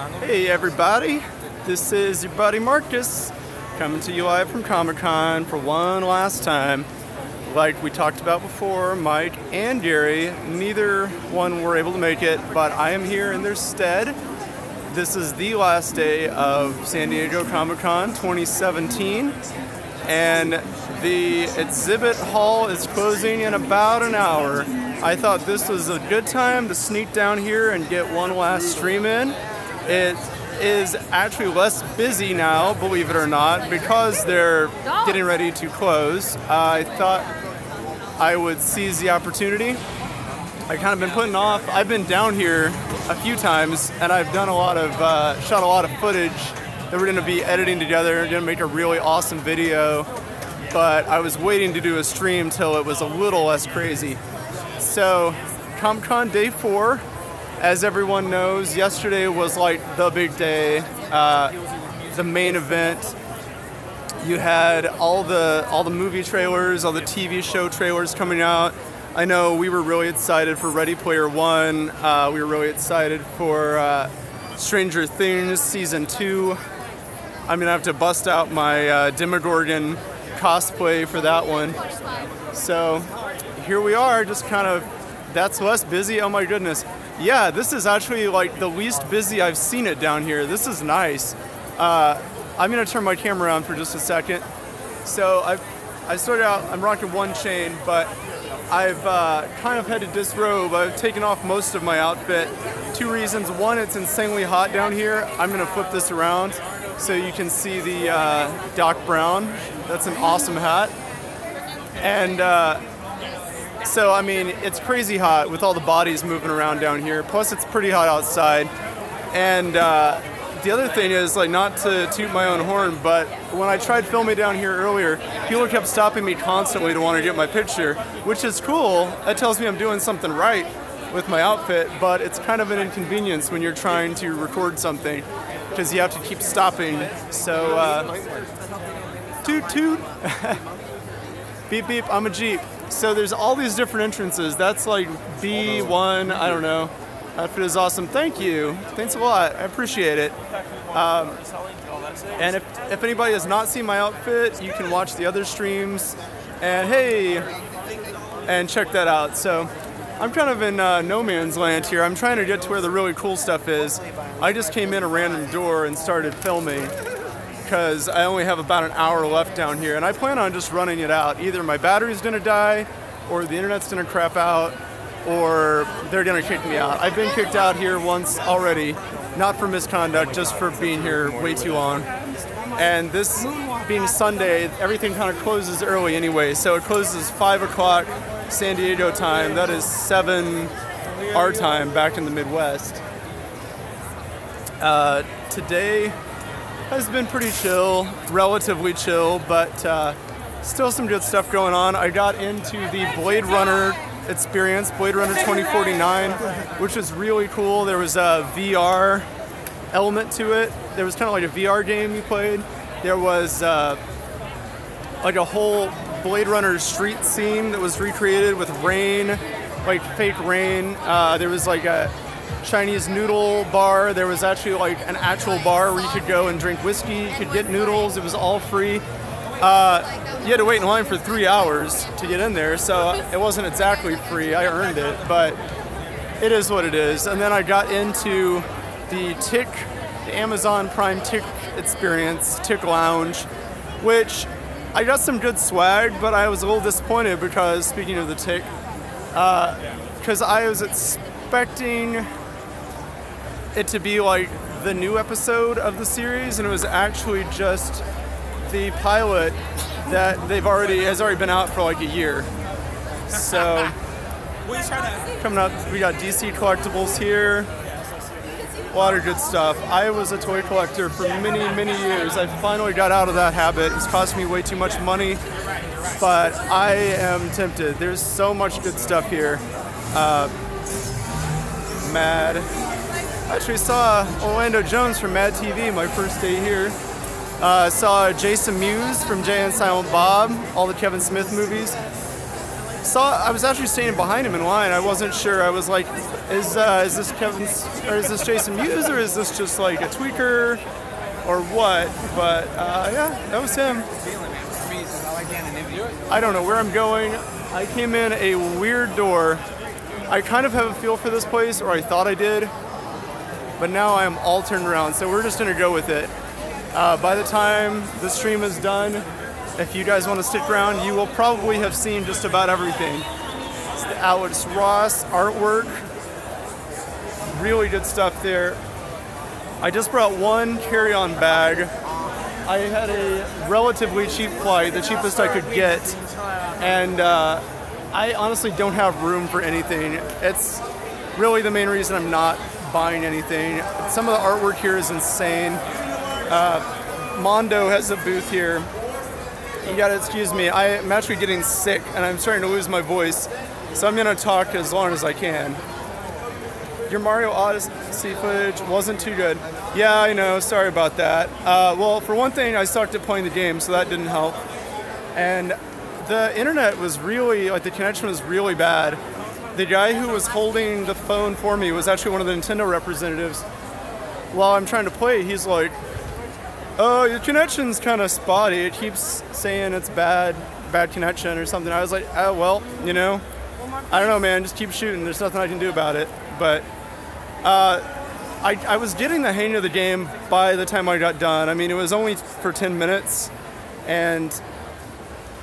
Hey everybody, this is your buddy Marcus coming to you live from Comic-Con for one last time. Like we talked about before, Mike and Gary, neither one were able to make it, but I am here in their stead. This is the last day of San Diego Comic-Con 2017, and the exhibit hall is closing in about an hour. I thought this was a good time to sneak down here and get one last stream in. It is actually less busy now, believe it or not, because they're getting ready to close. I thought I would seize the opportunity. I kind of been putting off. I've been down here a few times, and I've done a lot of, shot a lot of footage that we're going to be editing together. Going to make a really awesome video, but I was waiting to do a stream till it was a little less crazy. So, Comic-Con Day 4, as everyone knows, yesterday was like the big day, the main event. You had all the movie trailers, all the TV show trailers coming out. I know we were really excited for Ready Player One. We were really excited for Stranger Things Season 2. I'm gonna have to bust out my Demogorgon cosplay for that one. So here we are, just kind of, that's less busy. Oh my goodness. Yeah, this is actually like the least busy I've seen it down here. This is nice. I'm gonna turn my camera on for just a second. So I started out, I'm rocking one chain, but I've kind of had to disrobe. I've taken off most of my outfit. Two reasons. One, it's insanely hot down here. I'm gonna flip this around so you can see the Doc Brown. That's an awesome hat. And so, I mean, it's crazy hot with all the bodies moving around down here. Plus, it's pretty hot outside. And the other thing is, like, not to toot my own horn, but when I tried filming down here earlier, people kept stopping me constantly to want to get my picture, which is cool. That tells me I'm doing something right with my outfit, but it's kind of an inconvenience when you're trying to record something because you have to keep stopping. So, toot toot. Beep beep, I'm a Jeep. So there's all these different entrances. That's like B1, I don't know. Outfit is awesome. Thank you. Thanks a lot. I appreciate it. And if anybody has not seen my outfit, you can watch the other streams. And hey, and check that out. So I'm kind of in no man's land here. I'm trying to get to where the really cool stuff is. I just came in a random door and started filming because I only have about an hour left down here. And I plan on just running it out. Either my battery's gonna die, or the internet's gonna crap out, or they're gonna kick me out. I've been kicked out here once already, not for misconduct, just for being here way too long. And this being Sunday, everything kind of closes early anyway, so it closes 5 o'clock San Diego time. That is 7 our time back in the Midwest. Today has been pretty chill, relatively chill, but still some good stuff going on. I got into the Blade Runner experience, Blade Runner 2049, which is really cool. There was a VR element to it. There was kind of like a VR game you played. There was like a whole Blade Runner street scene that was recreated with rain, like fake rain. There was like a Chinese noodle bar. There was actually like an actual bar where you could go and drink whiskey. You could get noodles. It was all free. You had to wait in line for 3 hours to get in there, so it wasn't exactly free. I earned it, but it is what it is. And then I got into the Tick, the Amazon Prime Tick experience, Tick Lounge, which I got some good swag, but I was a little disappointed because, speaking of the Tick, because I was expecting it to be like the new episode of the series, and it was actually just the pilot that has already been out for like a year. So coming up, we got DC Collectibles here. A lot of good stuff. I was a toy collector for many years. I finally got out of that habit. It's cost me way too much money, but I am tempted. There's so much good stuff here. Mad. I actually saw Orlando Jones from Mad TV my first day here. Saw Jason Mewes from Jay and Silent Bob, all the Kevin Smith movies. I was actually standing behind him in line. I wasn't sure. I was like, is this Kevin's, or is this Jason Mewes, or is this just like a tweaker, or what? But yeah, that was him. I don't know where I'm going. I came in a weird door. I kind of have a feel for this place, or I thought I did, but now I am all turned around. So we're just gonna go with it. By the time the stream is done, if you guys want to stick around, you will probably have seen just about everything. It's the Alex Ross artwork. Really good stuff there. I just brought one carry-on bag. I had a relatively cheap flight, the cheapest I could get, and I honestly don't have room for anything. It's really the main reason I'm not buying anything. Some of the artwork here is insane. Mondo has a booth here. You gotta excuse me, I'm actually getting sick and I'm starting to lose my voice, so I'm gonna talk as long as I can. Your Mario Odyssey footage wasn't too good. Yeah, I know, sorry about that. Well, for one thing, I sucked at playing the game, so that didn't help. And the internet was really, like the connection was really bad. The guy who was holding the phone for me was actually one of the Nintendo representatives. While I'm trying to play, he's like, oh, your connection's kind of spotty. It keeps saying it's bad connection or something. I was like, oh, well, you know, I don't know, man, just keep shooting. There's nothing I can do about it. But I was getting the hang of the game by the time I got done. I mean, it was only for 10 minutes, and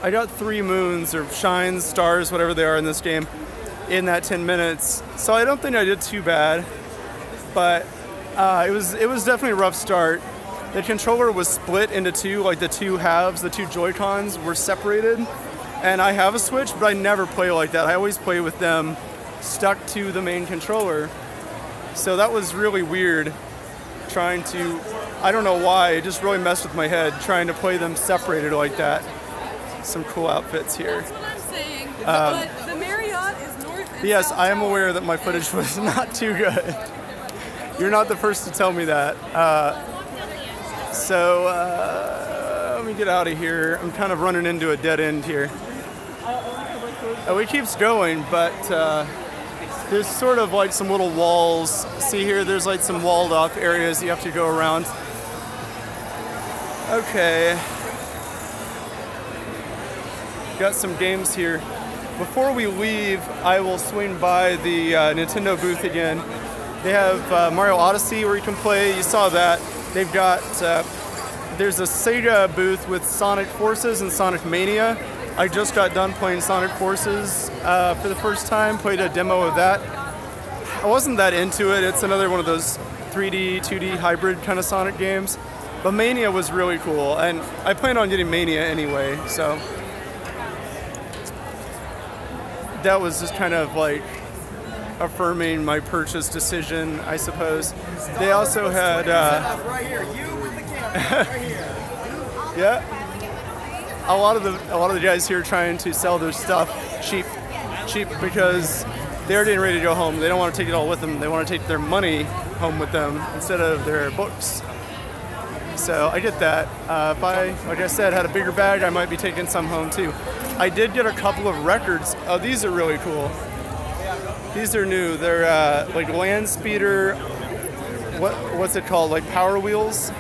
I got 3 moons or shines, stars, whatever they are in this game, in that 10 minutes. So I don't think I did too bad, but it was definitely a rough start. The controller was split into two, like the two halves, the two Joy-Cons were separated. And I have a Switch, but I never play like that. I always play with them stuck to the main controller. So that was really weird, trying to, I don't know why, it just really messed with my head, trying to play them separated like that. Some cool outfits here. That's what I'm saying. But the Marriott is north and yes, south I am tower. aware that my footage was not too good. You're not the first to tell me that. So let me get out of here. I'm kind of running into a dead end here. It keeps going, but there's sort of like some little walls. See here, there's like some walled off areas you have to go around. Okay. Got some games here. Before we leave, I will swing by the Nintendo booth again. They have Mario Odyssey where you can play. You saw that. They've got, there's a Sega booth with Sonic Forces and Sonic Mania. I just got done playing Sonic Forces for the first time, played a demo of that. I wasn't that into it. It's another one of those 3D, 2D hybrid kind of Sonic games. But Mania was really cool, and I plan on getting Mania anyway, so. That was just kind of like affirming my purchase decision, I suppose. They also had, yeah, a lot of the guys here trying to sell their stuff cheap because they're getting ready to go home. They don't want to take it all with them. They want to take their money home with them instead of their books. So I get that. If I, like I said, had a bigger bag, I might be taking some home too. I did get a couple of records. Oh, these are really cool. These are new. They're like Land Speeder, what's it called? Like Power Wheels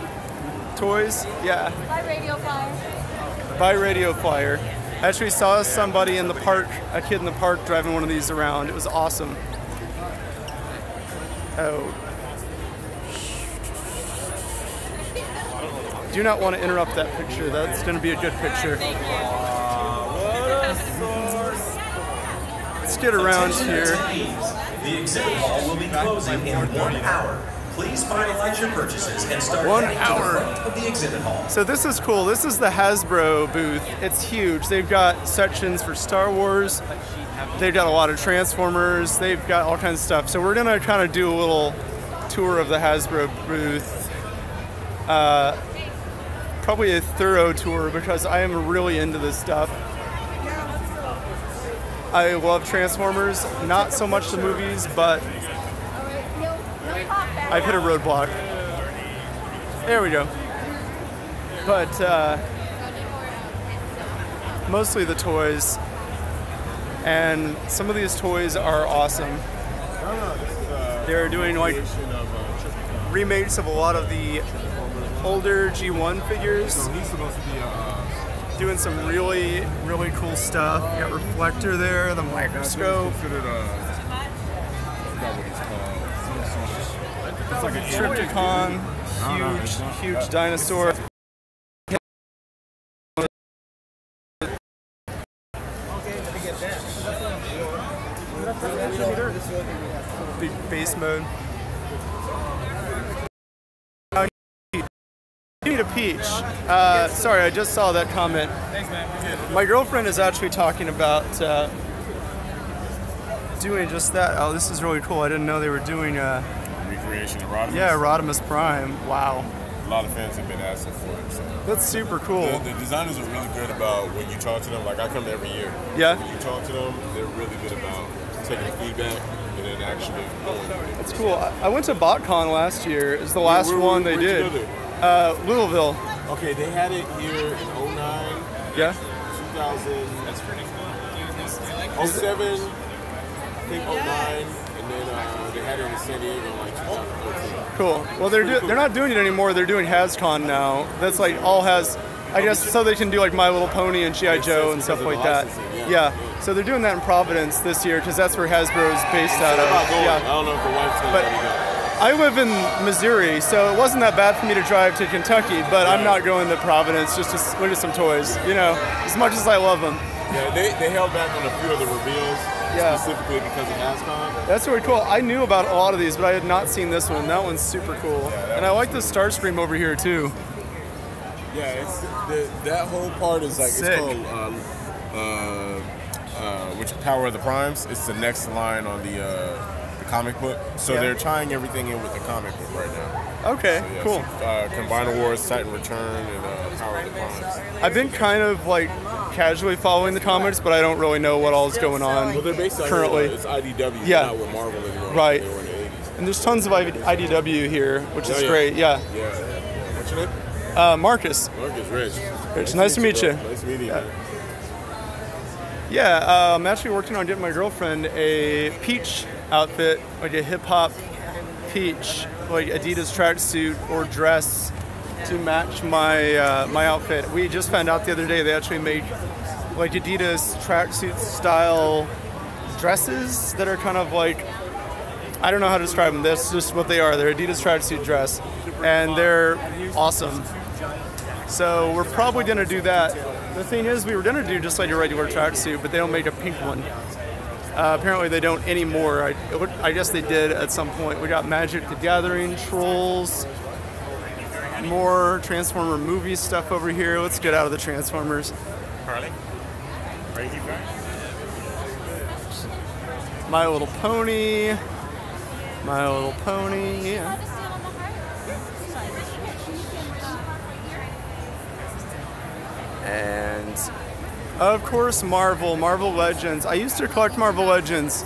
toys? Yeah. By Radio Flyer. By Radio Flyer. I actually saw somebody in the park, a kid in the park driving one of these around. It was awesome. Oh. Do not want to interrupt that picture. That's going to be a good picture. Let's get around here. The exhibit hall will be closing in 1 hour. Please finalize your purchases and start 1 heading hour. to the front of the exhibit hall. So this is cool. This is the Hasbro booth. It's huge. They've got sections for Star Wars. They've got a lot of Transformers. They've got all kinds of stuff. So we're gonna kind of do a little tour of the Hasbro booth. Probably a thorough tour because I am really into this stuff. I love Transformers, not so much the movies, but I've hit a roadblock. There we go. But mostly the toys. and some of these toys are awesome. They're doing like remakes of a lot of the older G1 figures. So he's supposed to be doing some really cool stuff. You got Reflector there, the microscope. It's like a Triptychon, huge dinosaur. Big base mode. You need a peach. Sorry, I just saw that comment. Thanks, man. My girlfriend is actually talking about doing just that. Oh, this is really cool. I didn't know they were doing Recreation of Rodimus. Yeah, Rodimus Prime. Wow. A lot of fans have been asking for it. So. That's super cool. The designers are really good about when you talk to them. Like I come every year. Yeah. When you talk to them, they're really good about taking feedback and then actually going. That's cool. I went to BotCon last year. It's the last one they did. Louisville. Okay, they had it here in 09. Yeah. 2000. That's pretty cool. 07, I think 09, and then they had it in San Diego in like 2013. Cool. Well, they're not doing it anymore. They're doing HasCon now. That's like all has. I guess so they can do like My Little Pony and G.I. Joe and stuff like that. Yeah. So they're doing that in Providence this year because that's where Hasbro's based out of. Yeah. I don't know if the wife's going to let me go. I live in Missouri, so it wasn't that bad for me to drive to Kentucky, but I'm not going to Providence just to look at some toys, you know, as much as I love them. Yeah, they held back on a few of the reveals, specifically because of HasCon. That's really cool. I knew about a lot of these, but I had not seen this one. That one's super cool. And I like the Starscream over here, too. Yeah, it's that whole part is like, sick. It's called, which Power of the Primes. It's the next line on the comic book. So they're tying everything in with the comic book right now. Okay, so, cool. Combiner Wars, Titan Return, and Power of the Primes. I've been kind of like casually following the comics, but I don't really know what all is going on well, they're based currently. It's IDW, not with Marvel anymore. Right. They were in the 80s. And there's tons of IDW here, which is great. Yeah. Yeah. What's your name? Marcus. Marcus, Rich. Rich, nice to meet you. Nice to meet you. Yeah, I'm actually working on getting my girlfriend a Peach outfit, like a hip-hop Peach, like Adidas tracksuit or dress to match my my outfit. We just found out the other day they actually make like Adidas tracksuit style dresses that are kind of like, I don't know how to describe them. That's just what they are. They're Adidas tracksuit dress, and they're awesome. So we're probably gonna do that. The thing is, we were gonna do just like a regular tracksuit, but they don't make a pink one. Apparently they don't anymore. I guess they did at some point. We got Magic the Gathering, Trolls, more Transformer movie stuff over here. Let's get out of the Transformers. Harley? Crazy guy? My Little Pony. My Little Pony, yeah. And of course Marvel Legends. I used to collect Marvel Legends,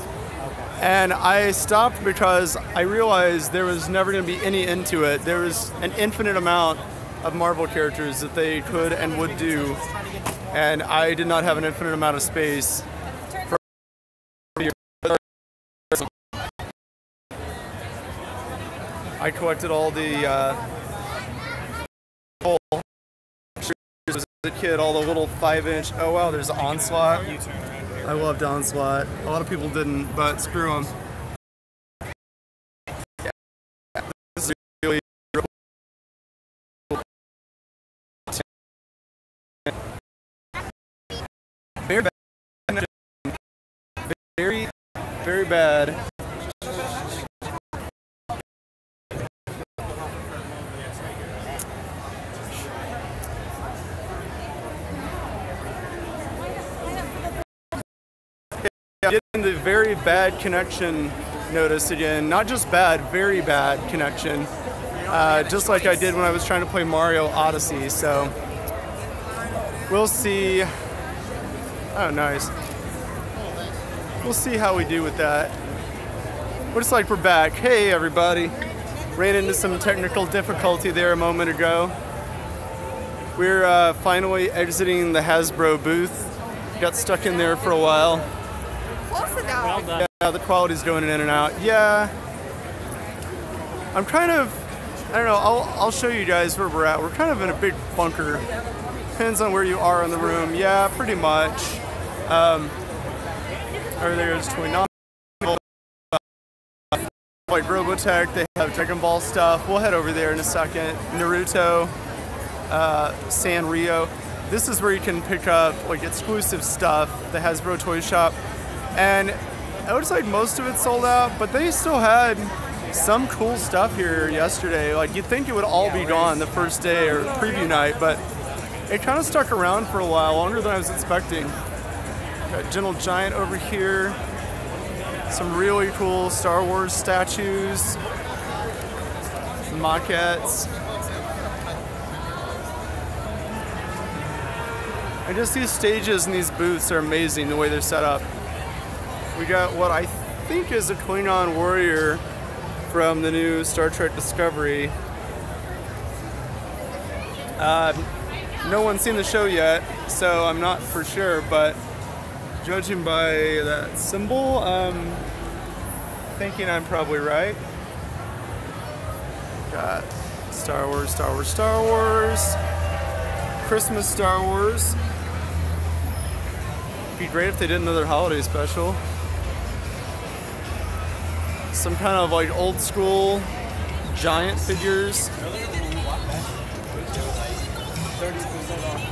and I stopped because I realized there was never going to be any end to it. There was an infinite amount of Marvel characters that they could and would do, and I did not have an infinite amount of space. I collected all the as a kid, all the little 5-inch. Oh wow, there's Onslaught. I loved Onslaught. A lot of people didn't, but screw them. Yeah, this is really very bad. Very bad. Getting the very bad connection notice again. Not just bad, very bad connection. Just like I did when I was trying to play Mario Odyssey. So we'll see. Oh, nice. We'll see how we do with that. Looks like we're back. Hey, everybody. Ran into some technical difficulty there a moment ago. We're finally exiting the Hasbro booth. Got stuck in there for a while. close enough. Yeah, the quality's going in and out. Yeah. I'm kind of, I don't know, I'll show you guys where we're at. We're kind of in a big bunker. Depends on where you are in the room. Yeah, pretty much. Over there is Toy like Robotech, they have Dragon Ball stuff. We'll head over there in a second. Naruto, Sanrio. This is where you can pick up like exclusive stuff, the Hasbro Toy Shop. And it looks like most of it's sold out, but they still had some cool stuff here yesterday. Like you'd think it would all be gone the first day or preview night, but it kind of stuck around for a while, longer than I was expecting. Got Gentle Giant over here. Some really cool Star Wars statues, some maquettes. And just these stages and these booths are amazing the way they're set up. We got what I think is a Klingon warrior from the new Star Trek Discovery. No one's seen the show yet, so I'm not for sure, but judging by that symbol, thinking I'm probably right. Got Star Wars, Star Wars, Star Wars, Christmas Star Wars. Be great if they did another holiday special. Some kind of like old school giant figures. 30% off.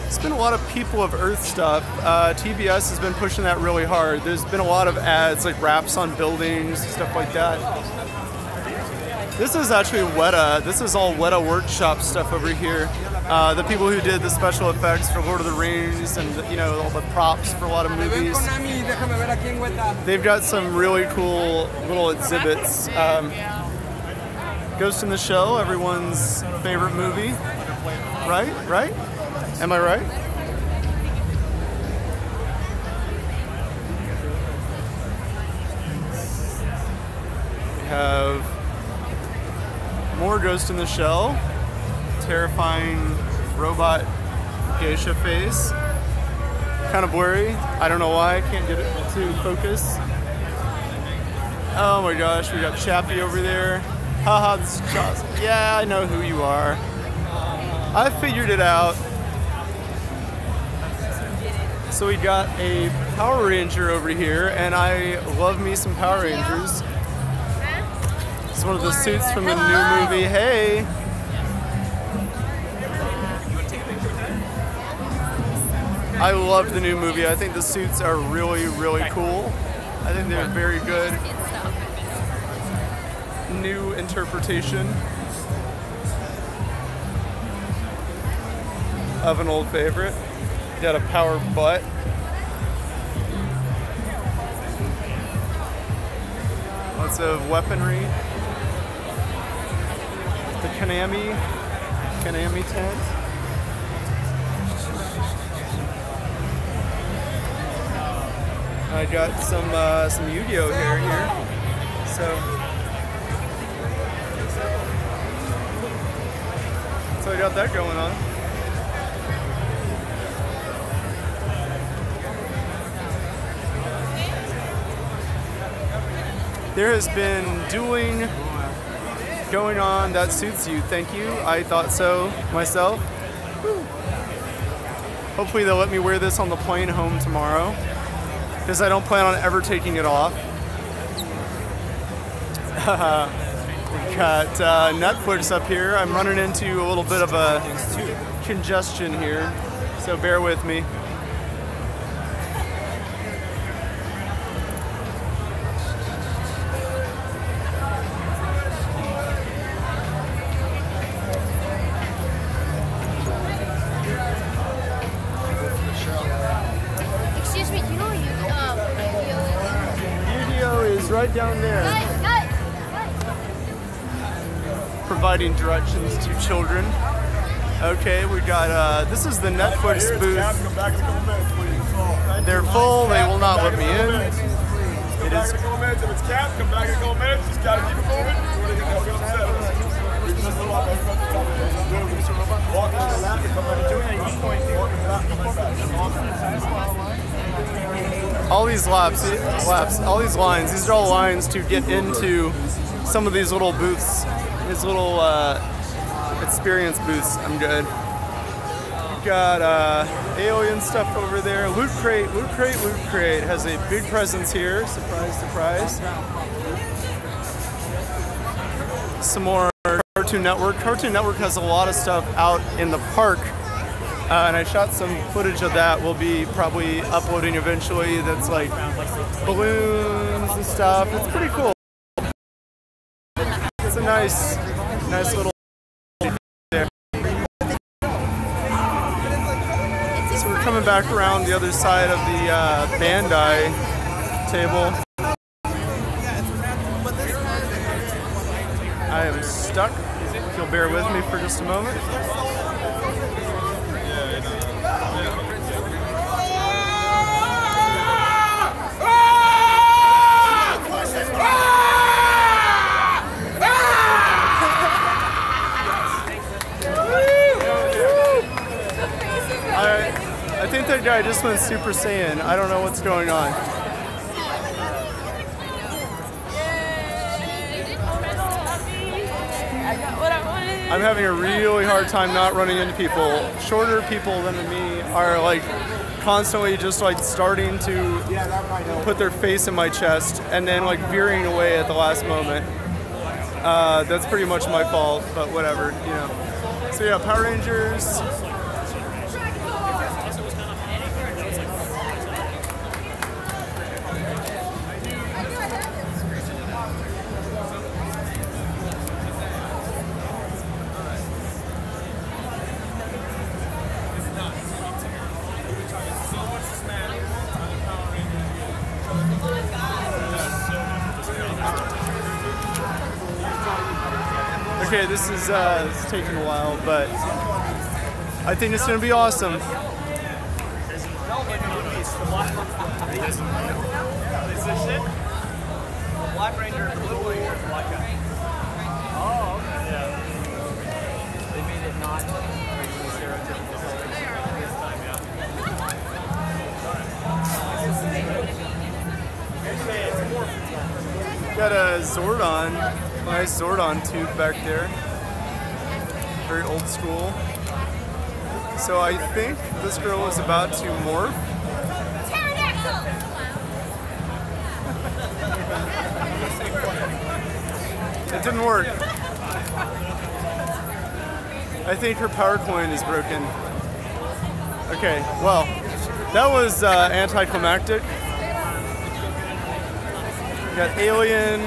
It's been a lot of People of Earth stuff. TBS has been pushing that really hard. There's been a lot of ads, like wraps on buildings, stuff like that. This is actually Weta. This is all Weta Workshop stuff over here. The people who did the special effects for Lord of the Rings and, you know, all the props for a lot of movies. They've got some really cool little exhibits. Ghost in the Shell, everyone's favorite movie. Right? Right? Am I right? We have more Ghost in the Shell. Terrifying robot geisha face. Kind of blurry. I don't know why. I can't get it to focus. Oh my gosh, we got Chappie over there. Haha, this is Jaws. Yeah, I know who you are. I figured it out. So we got a Power Ranger over here, and I love me some Power Rangers. It's one of the suits from the new movie. Hey! I love the new movie. I think the suits are really, really cool. I think they're very good. New interpretation of an old favorite. Got a power butt. Lots of weaponry. The Konami tent. I got some Yu-Gi-Oh hair here. So I got that going on. There has been dueling going on. That suits you. Thank you. I thought so myself. Woo. Hopefully they'll let me wear this on the plane home tomorrow, because I don't plan on ever taking it off. We've got Netflix up here. I'm running into a little bit of a congestion here, so bear with me. Right down there, providing directions to children. Okay, we got, this is the Netflix booth. They're full, they will not let me in. It is. All these laps, all these lines, these are all lines to get into some of these little booths, these little experience booths. I'm good. Got alien stuff over there. Loot Crate has a big presence here. Surprise, surprise. Some more Cartoon Network. Cartoon Network has a lot of stuff out in the park. And I shot some footage of that. We'll be probably uploading eventually. That's like balloons and stuff. It's pretty cool. It's a nice little there. So we're coming back around the other side of the Bandai table. I am stuck. If you'll bear with me for just a moment. I think that guy just went Super Saiyan. I don't know what's going on. I'm having a really hard time not running into people. Shorter people than me are like constantly just like starting to put their face in my chest and then like veering away at the last moment. That's pretty much my fault, but whatever, you know. So yeah, Power Rangers. Okay, this is it's taking a while, but I think it's gonna be awesome. Is this it? Black Ranger and Blue Ranger, black guy. Oh, okay. Yeah. They made it not stereotypical this time, yeah. Got a Zordon, nice Zordon tube back there. Very old school. So I think this girl is about to morph. It didn't work. I think her power coin is broken. Okay, well, that was anticlimactic. We got Alien,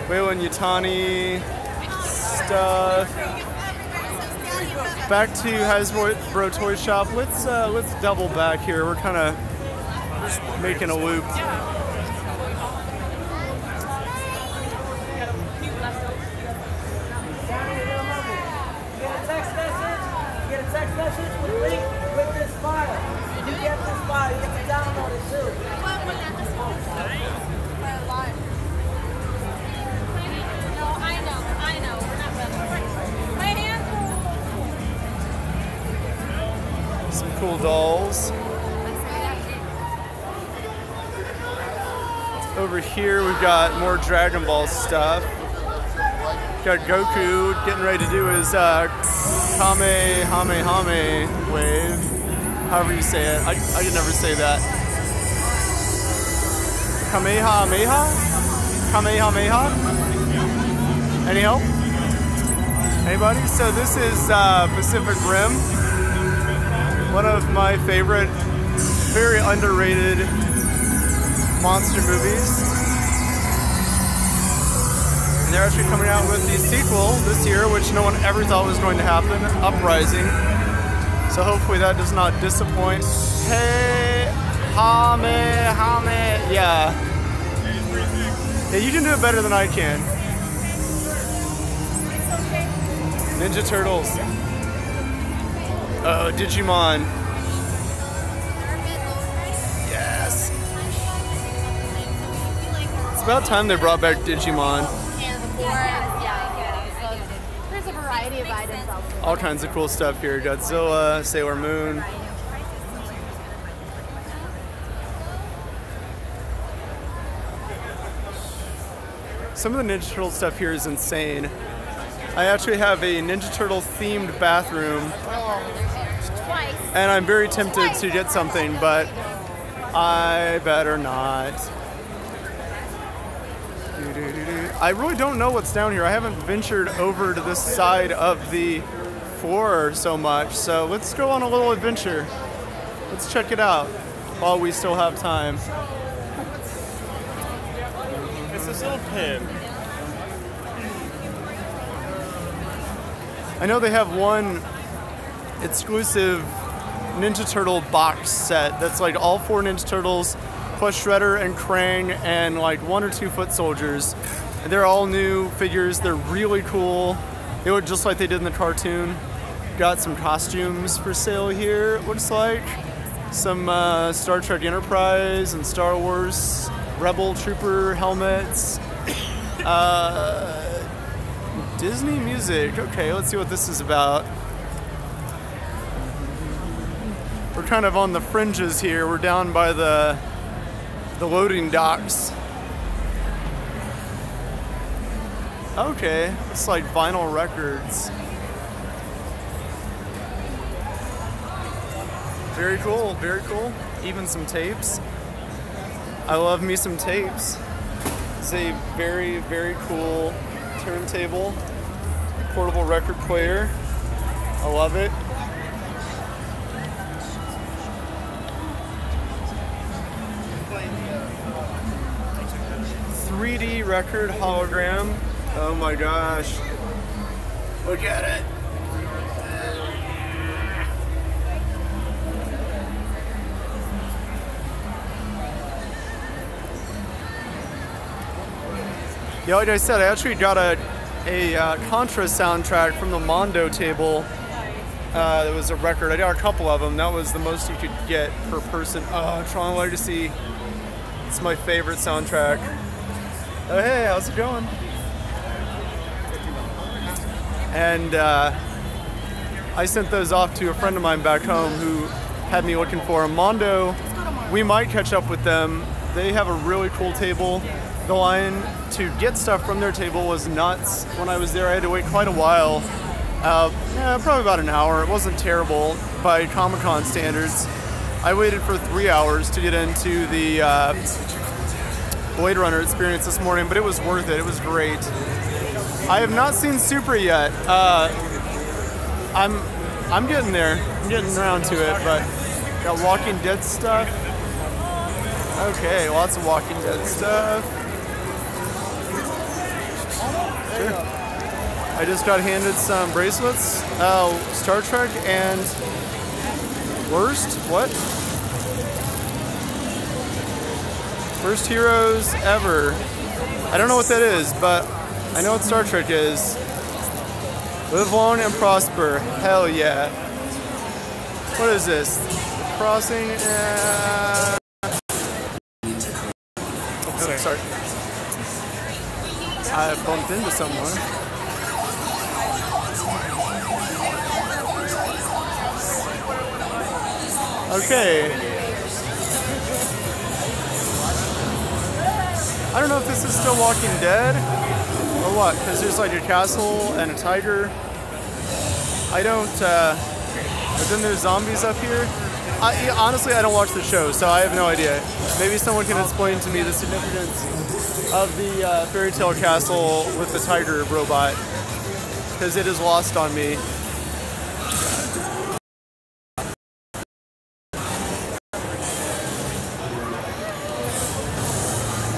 Weyland Yutani stuff. Back to Hasbro Toy Shop. Let's double back here. We're kind of making a loop. Text message with link with this file. You get this file, you get to download it too. No, I know. We're not done. My hands. Some cool dolls. Over here we've got more Dragon Ball stuff. Got Goku getting ready to do his Kamehameha wave. However you say it. I can never say that. Kamehameha? Kamehameha? Any help? Anybody? So this is Pacific Rim. One of my favorite, very underrated monster movies. They're actually coming out with the sequel this year, which no one ever thought was going to happen, Uprising. So hopefully that does not disappoint. Hey, yeah. Yeah, you can do it better than I can. Ninja Turtles. Digimon. Yes. It's about time they brought back Digimon. Yeah, there's a variety. Makes sense. All kinds of cool stuff here. Godzilla, Sailor Moon. Some of the Ninja Turtle stuff here is insane. I actually have a Ninja Turtle themed bathroom, Twice. and I'm very tempted to get something, but I better not. I really don't know what's down here. I haven't ventured over to this side of the floor so much, so let's go on a little adventure. Let's check it out while we still have time. It's this little pen. I know they have one exclusive Ninja Turtle box set that's like all 4 Ninja Turtles plus Shredder and Krang and like 1 or 2 foot soldiers. And they're all new figures. They're really cool. They look just like they did in the cartoon. Got some costumes for sale here, it looks like. Some Star Trek Enterprise and Star Wars Rebel Trooper helmets. Disney music. Okay, let's see what this is about. We're kind of on the fringes here. We're down by the loading docks. Okay, it's like vinyl records. Very cool, very cool. Even some tapes. I love me some tapes. It's a very, very cool turntable, portable record player. I love it. .3D record hologram. Oh my gosh. Look at it. Yeah, like I said, I actually got a Contra soundtrack from the Mondo table. It was a record. I got a couple of them. That was the most you could get per person. Oh, Tron Legacy. It's my favorite soundtrack. Oh, hey, how's it going? And I sent those off to a friend of mine back home who had me looking for them. Mondo, we might catch up with them. They have a really cool table. The line to get stuff from their table was nuts. When I was there, I had to wait quite a while. Probably about an hour. It wasn't terrible by Comic-Con standards. I waited for 3 hours to get into the Blade Runner experience this morning, but it was worth it. It was great. I have not seen Super yet. I'm getting there. I'm getting around to it, but got Walking Dead stuff. Okay, lots of Walking Dead stuff. Sure. I just got handed some bracelets. Star Trek and Worst? What? Worst heroes ever. I don't know what that is, but I know what Star Trek is. Live long and prosper. Hell yeah. What is this? The Crossing? Oh, sorry. I bumped into someone. Okay. I don't know if this is still Walking Dead or what, because there's like a castle and a tiger. I don't, but then there's zombies up here. Honestly, I don't watch the show, so I have no idea. Maybe someone can explain to me the significance of the fairy tale castle with the tiger robot, because it is lost on me.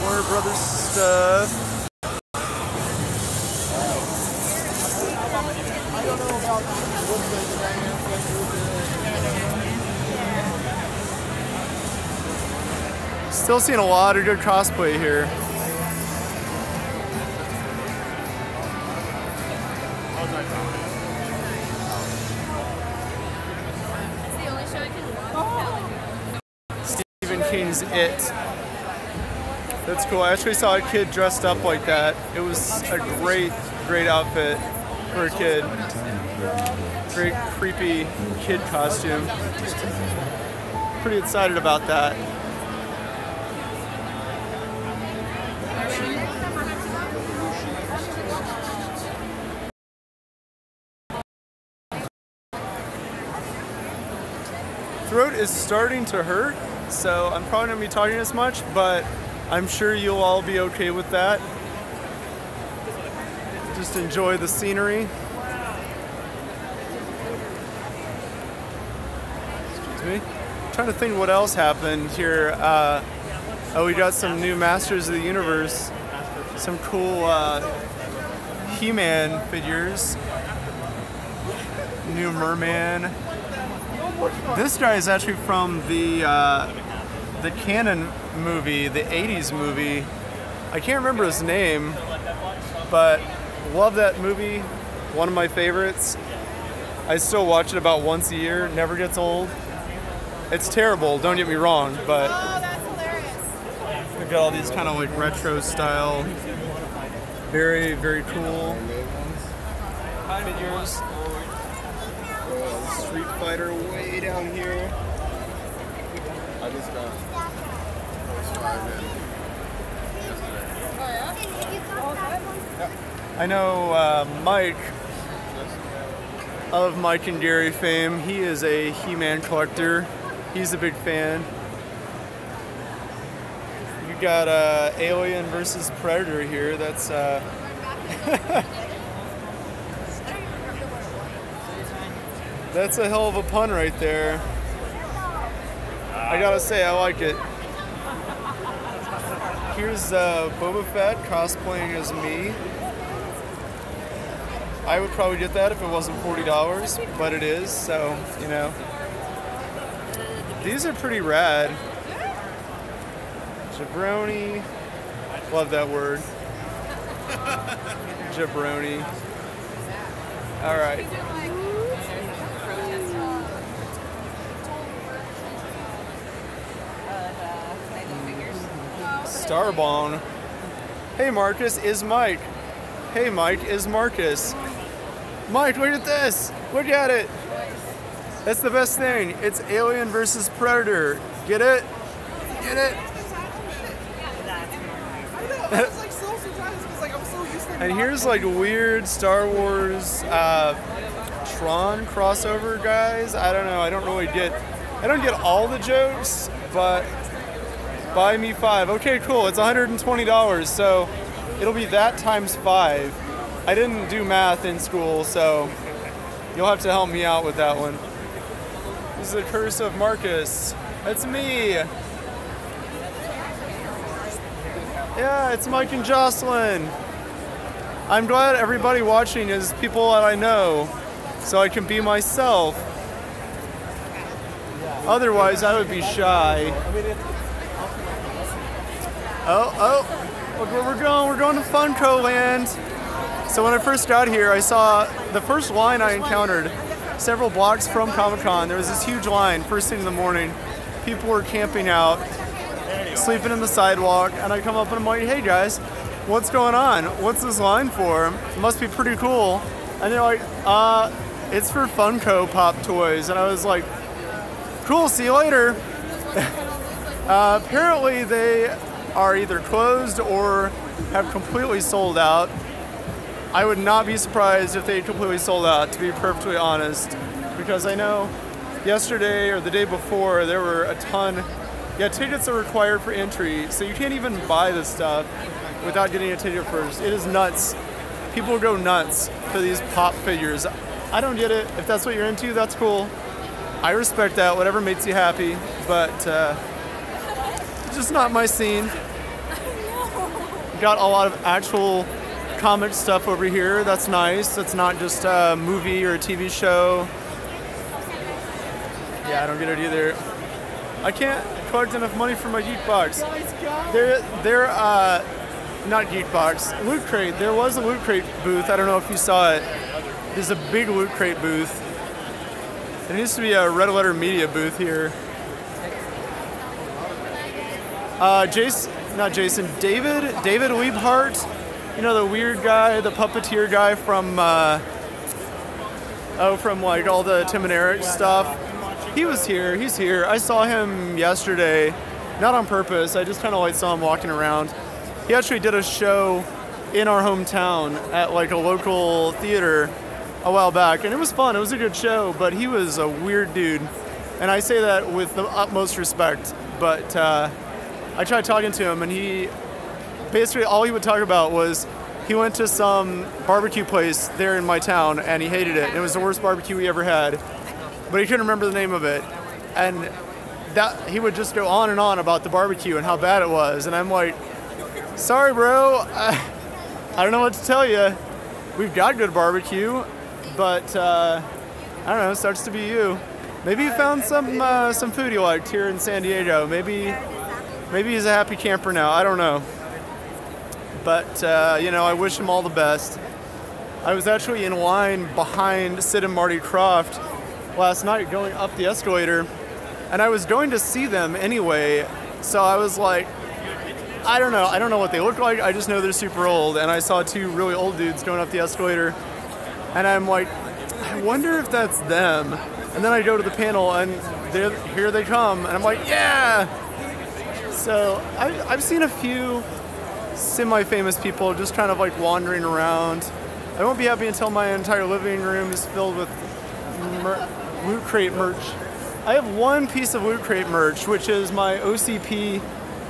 Warner Brothers stuff. I don't know about still seeing a lot of good cosplay here. It's the only show I can watch. Stephen King's It. That's cool. I actually saw a kid dressed up like that. It was a great, great outfit. for a kid. Great creepy kid costume. Pretty excited about that. Throat is starting to hurt, so I'm probably not going to be talking as much, but I'm sure you'll all be okay with that. Just enjoy the scenery. Excuse me. I'm trying to think what else happened here. Oh, we got some new Masters of the Universe. Some cool He-Man figures. New Merman. This guy is actually from the Canon movie, the 80s movie. I can't remember his name, but love that movie. One of my favorites. I still watch it about once a year. Never gets old. It's terrible, don't get me wrong, but Oh, that's hilarious. we've got all these kind of like retro style, very, very cool figures. Street Fighter way down here. I just got first 5 in yesterday. I know Mike of mikeNgary fame. He is a He-Man collector. He's a big fan. You got Alien versus Predator here. That's that's a hell of a pun right there. I gotta say, I like it. Here's Boba Fett cosplaying as me. I would probably get that if it wasn't $40, but it is, so, you know. These are pretty rad. Jabroni. Love that word. Jabroni. All right. Starbone. Hey Marcus, is Mike. Hey Mike, is Marcus. Mike, look at this. Look at it. That's the best thing. It's Alien versus Predator. Get it? Get it? And here's like weird Star Wars Tron crossover guys. I don't know. I don't get all the jokes, but buy me 5. Okay, cool. It's $120, so it'll be that times 5. I didn't do math in school, so you'll have to help me out with that one. This is the Curse of Marcus. That's me. Yeah, it's Mike and Jocelyn. I'm glad everybody watching is people that I know, so I can be myself. Otherwise, I would be shy. Oh, look where we're going. We're going to Funko Land. So when I first got here, I saw the first line I encountered several blocks from Comic-Con. There was this huge line, first thing in the morning. People were camping out, sleeping in the sidewalk, and I come up and I'm like, hey guys, what's going on? What's this line for? It must be pretty cool. And they're like, it's for Funko Pop toys. And I was like, cool, see you later. Apparently they are either closed or have completely sold out. I would not be surprised if they completely sold out, to be perfectly honest, because I know yesterday or the day before there were a ton. Yeah, tickets are required for entry, so you can't even buy this stuff without getting a ticket first. It is nuts. People go nuts for these pop figures. I don't get it. If that's what you're into, that's cool. I respect that, whatever makes you happy, but just not my scene. Got a lot of actual comic stuff over here. That's nice. It's not just a movie or a TV show. Yeah, I don't get it either. I can't collect enough money for my Geek Box. They're not Geek Box. Loot Crate. There was a Loot Crate booth. I don't know if you saw it. There's a big Loot Crate booth. There used to be a Red Letter Media booth here. David Liebhart, you know, the weird guy, the puppeteer guy from Oh, from like all the Tim and Eric stuff. He was here. He's here. I saw him yesterday, not on purpose. I just kind of like saw him walking around. He actually did a show in our hometown at like a local theater a while back, and it was fun. It was a good show, but he was a weird dude, and I say that with the utmost respect. But I tried talking to him, and he basically all he would talk about was he went to some barbecue place there in my town, and he hated it. It was the worst barbecue he ever had, but he couldn't remember the name of it. And that he would just go on and on about the barbecue and how bad it was. And I'm like, sorry, bro. I don't know what to tell you. We've got good barbecue, but I don't know. It starts to be you. Maybe you found some food you liked here in San Diego. Maybe he's a happy camper now. I don't know. But, you know, I wish him all the best. I was actually in line behind Sid and Marty Krofft last night going up the escalator, and I was going to see them anyway, so I was like, I don't know what they look like, I just know they're super old, and I saw two really old dudes going up the escalator, and I'm like, I wonder if that's them. And then I go to the panel, and here they come, and I'm like, yeah! So I've seen a few semi-famous people just kind of like wandering around. I won't be happy until my entire living room is filled with Loot Crate merch. I have one piece of Loot Crate merch, which is my OCP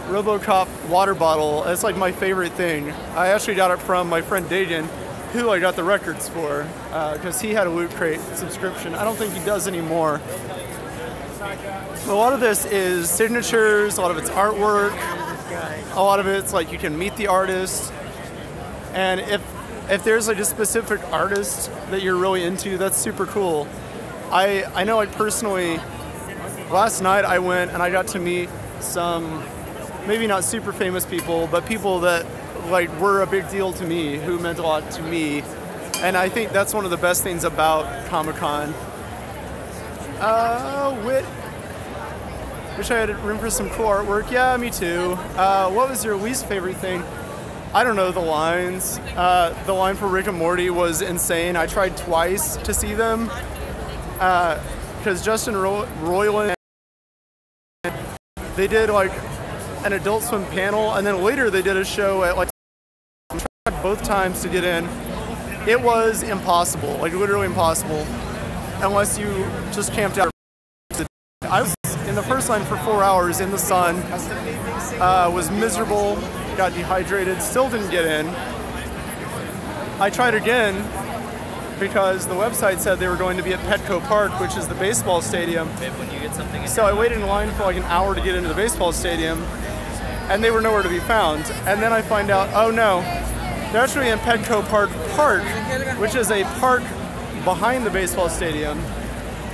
RoboCop water bottle. It's like my favorite thing. I actually got it from my friend Dagan, who I got the records for, because he had a Loot Crate subscription. I don't think he does anymore. A lot of this is signatures, a lot of it's artwork, a lot of it's like you can meet the artist, and if there's like a specific artist that you're really into, that's super cool. I know like personally, last night I went and I got to meet some, maybe not super famous people, but people that like were a big deal to me, who meant a lot to me, and I think that's one of the best things about Comic-Con. Wish I had room for some cool artwork. Yeah, me too. What was your least favorite thing? I don't know, the lines. The line for Rick and Morty was insane. I tried twice to see them, because Justin Roiland, they did like an Adult Swim panel, and then later they did a show at like, I tried both times to get in. It was impossible, like literally impossible, unless you just camped out. I was in the first line for 4 hours in the sun, was miserable, got dehydrated, still didn't get in. I tried again because the website said they were going to be at Petco Park, which is the baseball stadium. So I waited in line for like an hour to get into the baseball stadium, and they were nowhere to be found. And then I find out, oh no, they're actually in Petco Park, which is a park behind the baseball stadium.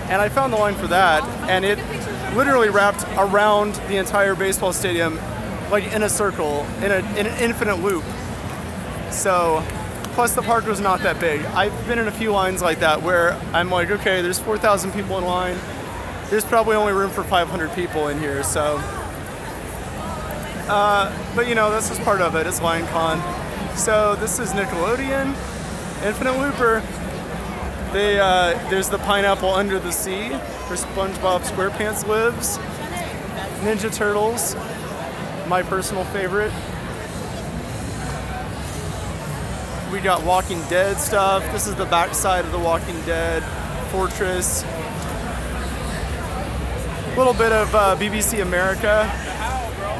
And I found the line for that, and it literally wrapped around the entire baseball stadium, like in a circle, in an infinite loop. So, plus the park was not that big. I've been in a few lines like that where I'm like, okay, there's 4,000 people in line. There's probably only room for 500 people in here, so. But you know, that's just part of it, it's LionCon. So this is Nickelodeon, Infinite Looper. There's the pineapple under the sea, where SpongeBob SquarePants lives. Ninja Turtles, my personal favorite. We got Walking Dead stuff. This is the backside of the Walking Dead Fortress. A little bit of BBC America.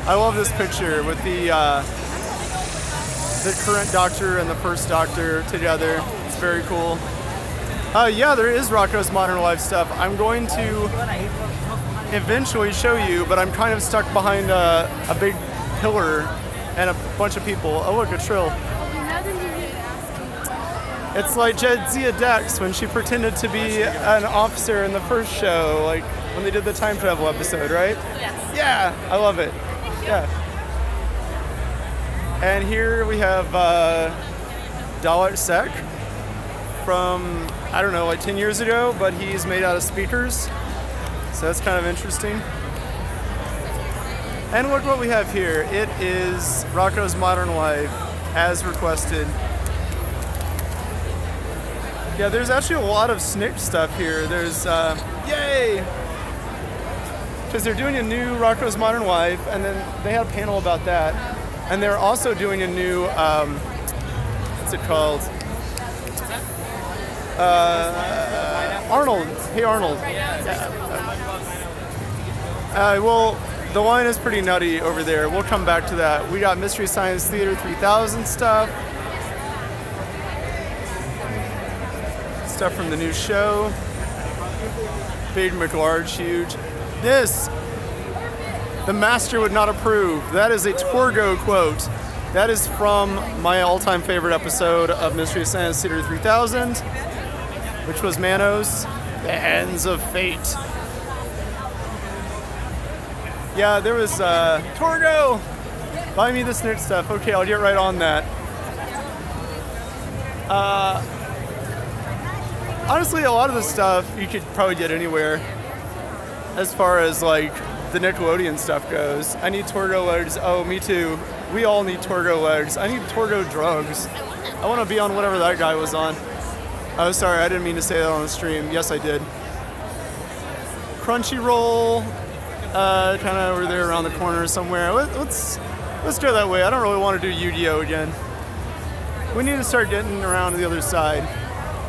I love this picture with the current Doctor and the first Doctor together. It's very cool. Yeah, there is Rocko's Modern Life stuff. I'm going to eventually show you, but I'm kind of stuck behind a big pillar and a bunch of people. Oh look, a Trill. It's like Jadzia Dax when she pretended to be an officer in the first show, like when they did the time travel episode, right? Yes. Yeah, I love it. Yeah. And here we have Dalek Sec from, I don't know, like 10 years ago, but he's made out of speakers. So that's kind of interesting. And look what we have here. It is Rocko's Modern Life, as requested. Yeah, there's actually a lot of SNCC stuff here. There's, yay! Because they're doing a new Rocko's Modern Life, and then they had a panel about that. And they're also doing a new, what's it called? Arnold. Hey Arnold. Well, the line is pretty nutty over there. We'll come back to that. We got Mystery Science Theater 3000 stuff. Stuff from the new show. Big McLarge, huge. This, the master would not approve. That is a Torgo quote. That is from my all-time favorite episode of Mystery Science Theater 3000, which was Manos, The Ends of Fate. Yeah, there was, Torgo! Buy me the SNCC stuff. Okay, I'll get right on that. Honestly, a lot of the stuff you could probably get anywhere as far as, like, the Nickelodeon stuff goes. I need Torgo legs. Oh, me too. We all need Torgo legs. I need Torgo drugs. I want to be on whatever that guy was on. Oh, sorry, I didn't mean to say that on the stream. Yes, I did. Crunchyroll, kind of over there around the corner somewhere. Let's go that way. I don't really want to do Yu-Gi-Oh again. We need to start getting around to the other side.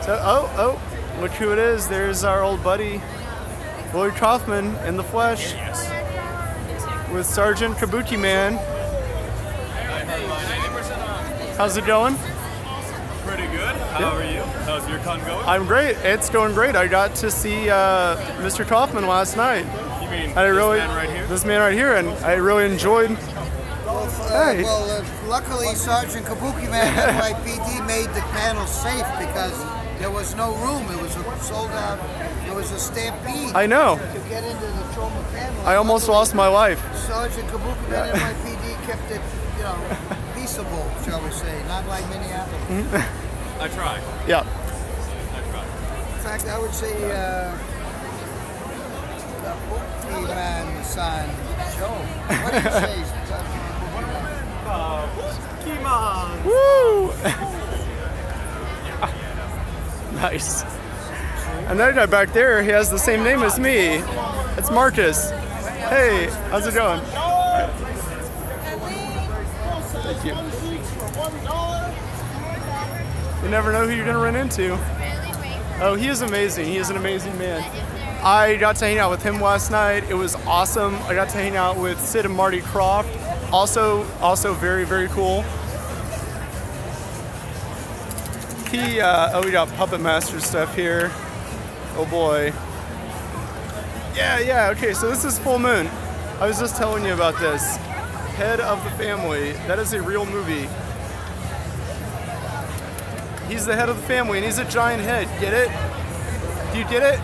So, oh, look who it is. There's our old buddy, Lloyd Kaufman in the flesh, with Sergeant Kabuki Man. How's it going? Pretty good. How are you? How's your con going? I'm great. It's going great. I got to see Mr. Kaufman last night. You mean this man right here? This man right here, and I really enjoyed. Hey. Well, luckily Sergeant Kabuki Man at NYPD made the panel safe because there was no room. It was sold out. It was a stampede. I know. To get into the trauma panel. I almost lost my life. Sergeant Kabuki Man at NYPD kept it, peaceable, shall we say, not like Minneapolis. I try. Yeah. I try. In fact, I would say Kabuki Man-san show. What do you say? Kiman. Woo! Nice. And that guy back there, he has the same name as me. It's Marcus. Hey, how's it going? Thank you. You never know who you're gonna run into. Oh, he is amazing. He is an amazing man. I got to hang out with him last night. It was awesome. I got to hang out with Sid and Marty Krofft. Also very, very cool. We got Puppet Master stuff here. Oh boy. Yeah, okay, so this is Full Moon. I was just telling you about this. Head of the Family. That is a real movie. He's the head of the family and he's a giant head. Get it? Do you get it?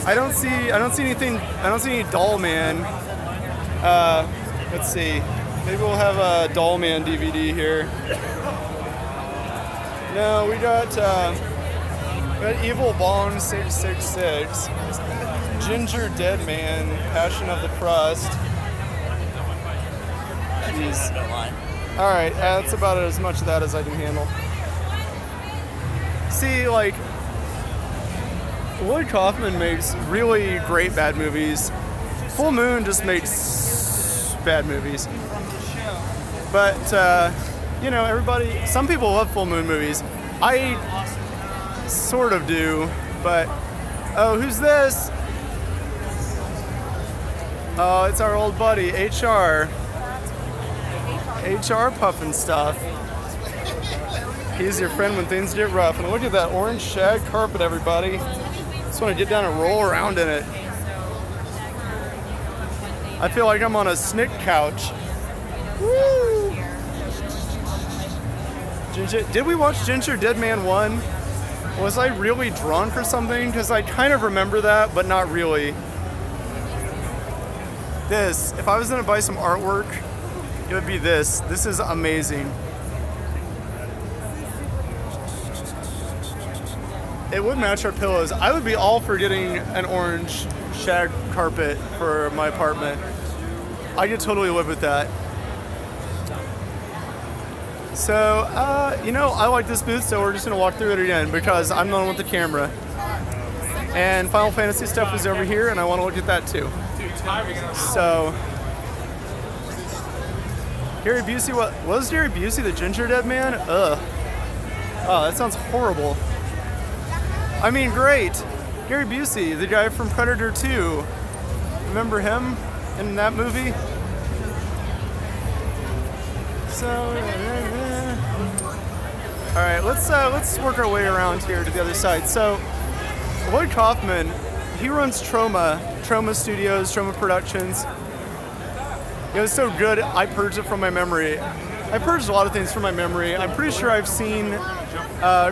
I don't see anything. I don't see any Doll Man. Let's see. Maybe we'll have a Doll Man DVD here. No, we got Evil Bong 666, Ginger Dead Man, Passion of the Crust. Jeez. All right, that's about as much of that as I can handle. See, like, Lloyd Kaufman makes really great bad movies. Full Moon just makes bad movies. But, everybody, some people love Full Moon movies. I sort of do, but, oh, who's this? Oh, it's our old buddy, HR. HR puffin' stuff. He's your friend when things get rough. And look at that orange shag carpet, everybody. Just want to get down and roll around in it. I feel like I'm on a SNCC couch. Woo! Did we watch Ginger Dead Man 1? Was I really drunk or something? Because I kind of remember that, but not really. This, if I was going to buy some artwork, it would be this. This is amazing. It would match our pillows. I would be all for getting an orange shag carpet for my apartment. I could totally live with that. So, you know, I like this booth, so we're just gonna walk through it again because I'm the one with the camera. And Final Fantasy stuff is over here, and I want to look at that too. So, Gary Busey, what was Gary Busey the ginger dead man? Ugh. Oh, that sounds horrible. I mean, great. Gary Busey, the guy from Predator 2. Remember him in that movie? So, all right, let's work our way around here to the other side. So, Lloyd Kaufman, he runs Trauma Studios, Trauma Productions. It was so good, I purged it from my memory. I purged a lot of things from my memory. I'm pretty sure I've seen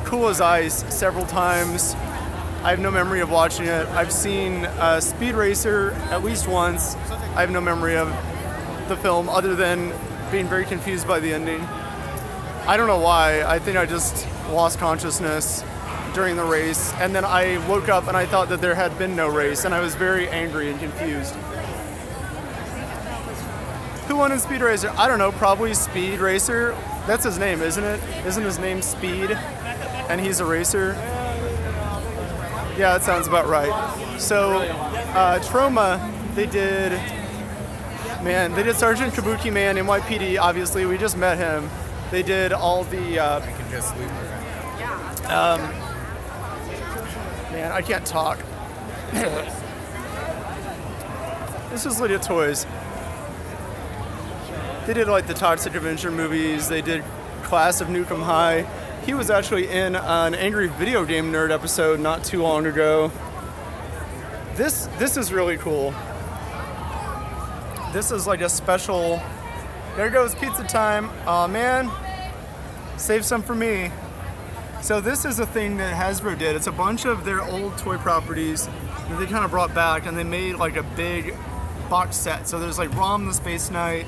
Cool as Ice several times. I have no memory of watching it. I've seen Speed Racer at least once. I have no memory of the film other than being very confused by the ending. I don't know why. I think I just lost consciousness during the race, and then I woke up and I thought that there had been no race, and I was very angry and confused. Who won in Speed Racer? I don't know, probably Speed Racer. That's his name, isn't it? Isn't his name Speed? And he's a racer? Yeah, that sounds about right. So, Trauma, they did Sergeant Kabuki Man, NYPD, obviously, we just met him. They did all the, man, I can't talk. This is Lydia Toys. They did like the Toxic Avenger movies. They did Class of Nukem High. He was actually in an Angry Video Game Nerd episode not too long ago. This is really cool. This is like a special. There goes pizza time. Aw, man. Save some for me. So this is a thing that Hasbro did. It's a bunch of their old toy properties that they kind of brought back, and they made like a big box set. So there's like Rom the Space Knight,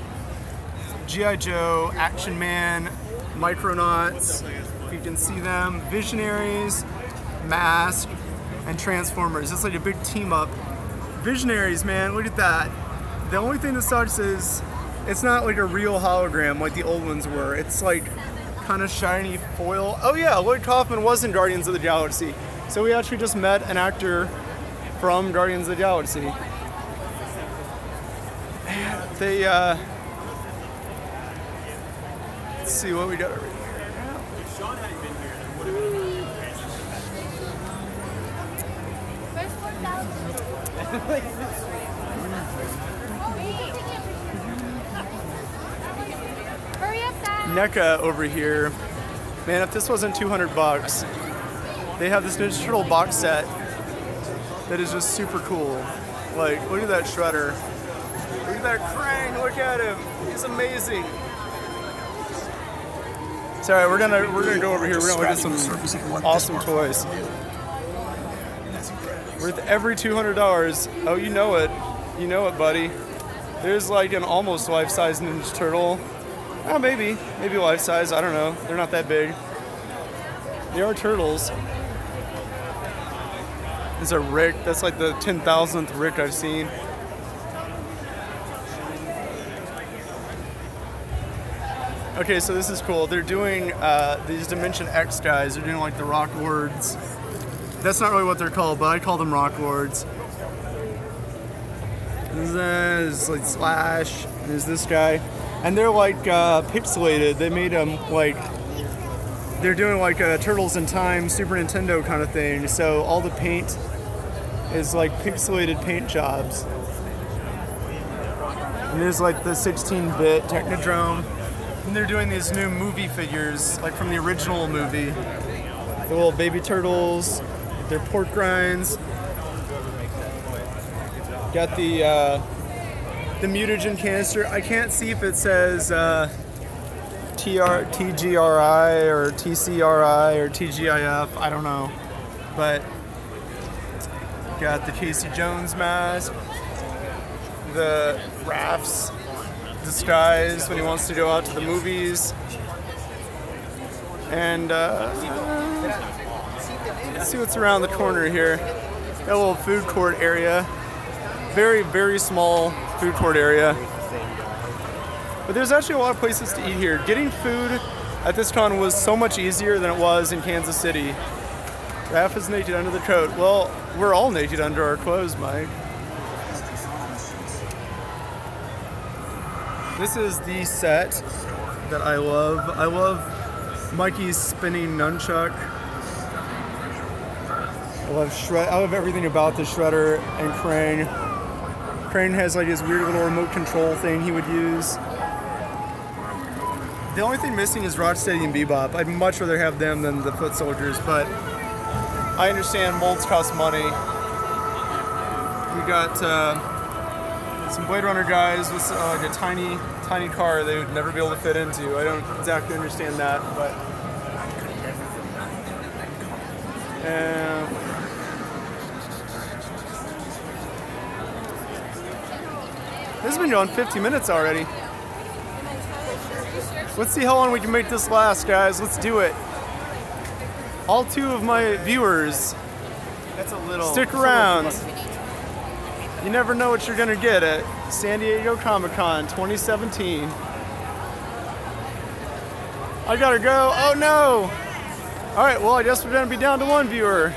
G.I. Joe, Action Man, Micronauts, if you can see them, Visionaries, Mask, and Transformers. It's like a big team up. Visionaries, man, look at that. The only thing that sucks is it's not like a real hologram like the old ones were. It's like kind of shiny foil. Oh yeah, Lloyd Kaufman was in Guardians of the Galaxy. So we actually just met an actor from Guardians of the Galaxy. They, let's see what we got over here. NECA over here. Man, if this wasn't 200 bucks, they have this Ninja Turtle box set that is just super cool. Like, look at that Shredder. Look at that Krang, look at him. He's amazing. Sorry, we're gonna go over here. We're gonna look at some awesome toys. Worth every $200. Oh, you know it. You know it, buddy. There's like an almost life-size Ninja Turtle. Oh, maybe life-size. I don't know. They're not that big. They are turtles. There's a Rick. That's like the 10,000th Rick I've seen. Okay, so this is cool. They're doing these Dimension X guys. They're doing like the Rock Lords. That's not really what they're called, but I call them Rock Lords. There's like Slash. There's this guy. And they're like pixelated. They made them like, they're doing like a Turtles in Time Super Nintendo kind of thing. So all the paint is like pixelated paint jobs. And there's like the 16-bit Technodrome. And they're doing these new movie figures, like from the original movie. The little baby turtles, their pork rinds. Got the mutagen canister. I can't see if it says TGRI or TCRI or TGIF. I don't know. But got the Casey Jones mask. The Raph's disguise when he wants to go out to the movies. And let's see what's around the corner here. Got a little food court area. Very, very small food court area. But there's actually a lot of places to eat here. Getting food at this con was so much easier than it was in Kansas City. Raph is naked under the coat. Well, we're all naked under our clothes, Mike. This is the set that I love. I love Mikey's spinning nunchuck. I love everything about the Shredder and Krang. Krang has like his weird little remote control thing he would use. The only thing missing is Rocksteady and Bebop. I'd much rather have them than the Foot Soldiers, but I understand molds cost money. We got some Blade Runner guys with like a tiny car they would never be able to fit into. I don't exactly understand that, but this has been going 50 minutes already. Let's see how long we can make this last, guys. Let's do it. All 2 of my viewers, stick around. You never know what you're gonna get at San Diego Comic-Con 2017. I gotta go. Oh no! All right, well, I guess we're gonna be down to 1 viewer.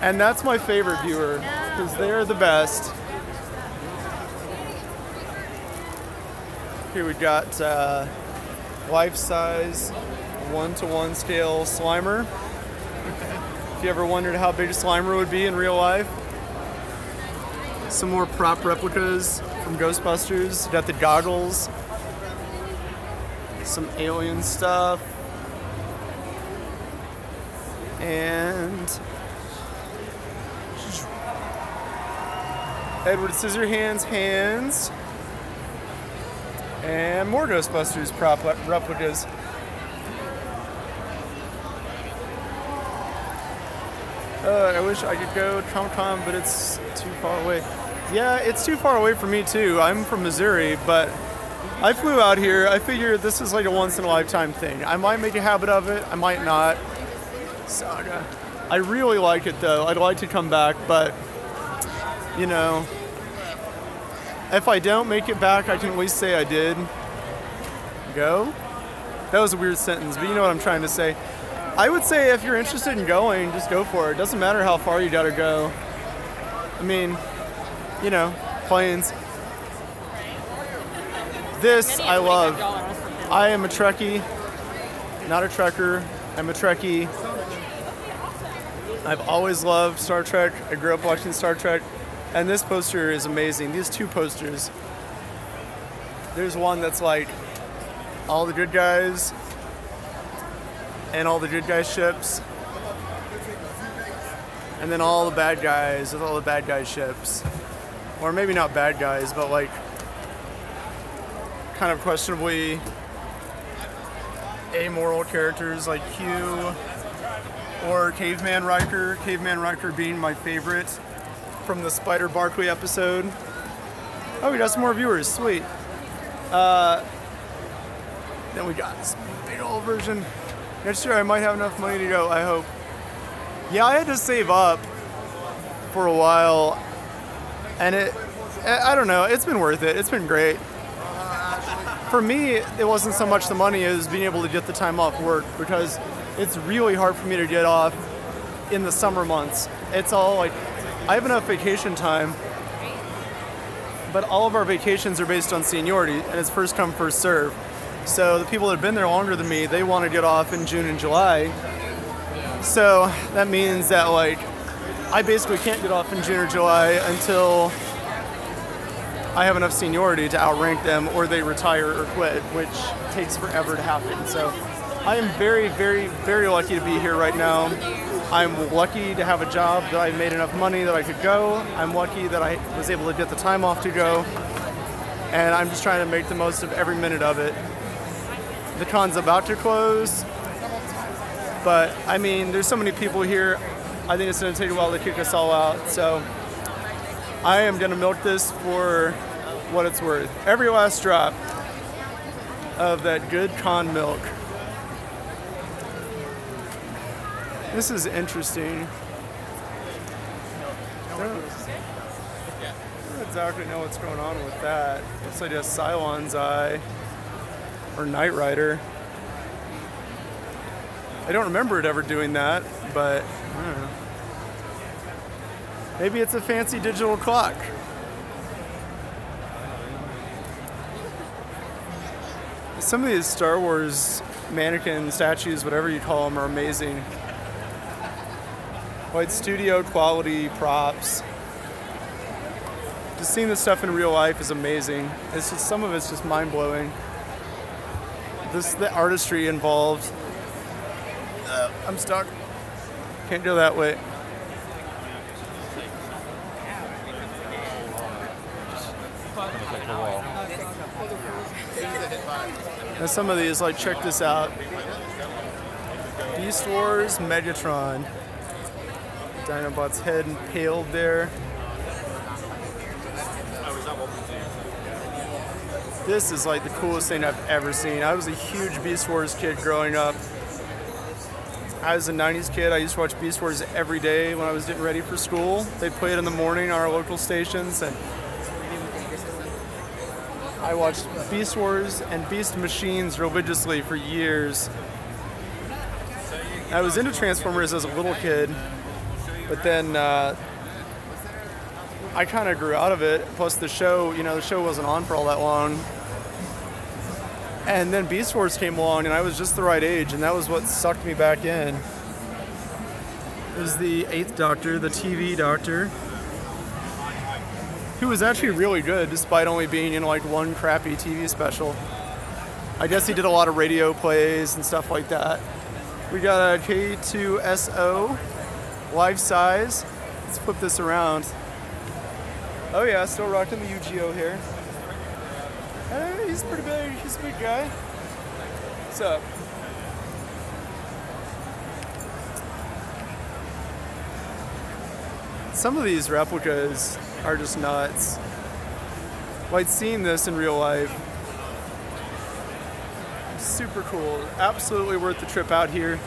And that's my favorite viewer, because they're the best. Here we got life-size, 1-to-1 scale Slimer. If you ever wondered how big a Slimer would be in real life. Some more prop replicas from Ghostbusters. You got the goggles. Some alien stuff. And Edward Scissorhands hands. And more Ghostbusters prop replicas. I wish I could go to Comic-Con, but it's too far away. Yeah, it's too far away for me too. I'm from Missouri, but I flew out here. I figured this is like a once-in-a-lifetime thing. I might make a habit of it. I might not. Saga. I really like it though. I'd like to come back, but you know, if I don't make it back, I can at least say I did go. That was a weird sentence, but you know what I'm trying to say. I would say if you're interested in going, just go for it. It doesn't matter how far you gotta go. I mean, you know, planes. This I love. I am a Trekkie, not a Trekker. I'm a Trekkie. I've always loved Star Trek. I grew up watching Star Trek. And this poster is amazing. These 2 posters. There's one that's like all the good guys and all the good guys ships. And then all the bad guys with all the bad guys ships. Or maybe not bad guys, but like kind of questionably amoral characters like Q or Caveman Riker. Caveman Riker being my favorite from the Spider Barkley episode. Oh, we got some more viewers, sweet. Then we got this big old version. Next year I might have enough money to go, I hope. Yeah, I had to save up for a while, and I don't know, it's been worth it. It's been great. For me, it wasn't so much the money as being able to get the time off work, because it's really hard for me to get off in the summer months. It's all like, I have enough vacation time, but all of our vacations are based on seniority, and it's first come, first serve. So the people that have been there longer than me, they want to get off in June and July. So that means that like, I basically can't get off in June or July until I have enough seniority to outrank them, or they retire or quit, which takes forever to happen. So I am very, very, very lucky to be here right now. I'm lucky to have a job that I made enough money that I could go. I'm lucky that I was able to get the time off to go. And I'm just trying to make the most of every minute of it. The con's about to close, but I mean, there's so many people here. I think it's gonna take a while to kick us all out. So I am gonna milk this for what it's worth. Every last drop of that good con milk. This is interesting. I don't exactly know what's going on with that. Looks like a Cylon's eye. or Knight Rider. I don't remember it ever doing that, but I don't know. Maybe it's a fancy digital clock. Some of these Star Wars mannequin statues, whatever you call them, are amazing. Like studio quality props. Just seeing this stuff in real life is amazing. It's just, some of it's just mind-blowing. The artistry involved. I'm stuck. Can't go that way. Now some of these, like, check this out. Beast Wars Megatron. Dinobot's head impaled there. This is like the coolest thing I've ever seen. I was a huge Beast Wars kid growing up. I was a 90s kid. I used to watch Beast Wars every day when I was getting ready for school. They'd play it in the morning on our local stations, and I watched Beast Wars and Beast Machines religiously for years. I was into Transformers as a little kid, but then I kind of grew out of it. Plus the show, you know, the show wasn't on for all that long. And then Beast Wars came along, and I was just the right age, and that was what sucked me back in. It was the 8th Doctor, the TV Doctor, who was actually really good, despite only being in like one crappy TV special. I guess he did a lot of radio plays and stuff like that. We got a K2SO, life size. Let's flip this around. Oh yeah, still rocking the UGO here. He's pretty big. He's a big guy. What's up? Some of these replicas are just nuts. Like seeing this in real life. Super cool. Absolutely worth the trip out here.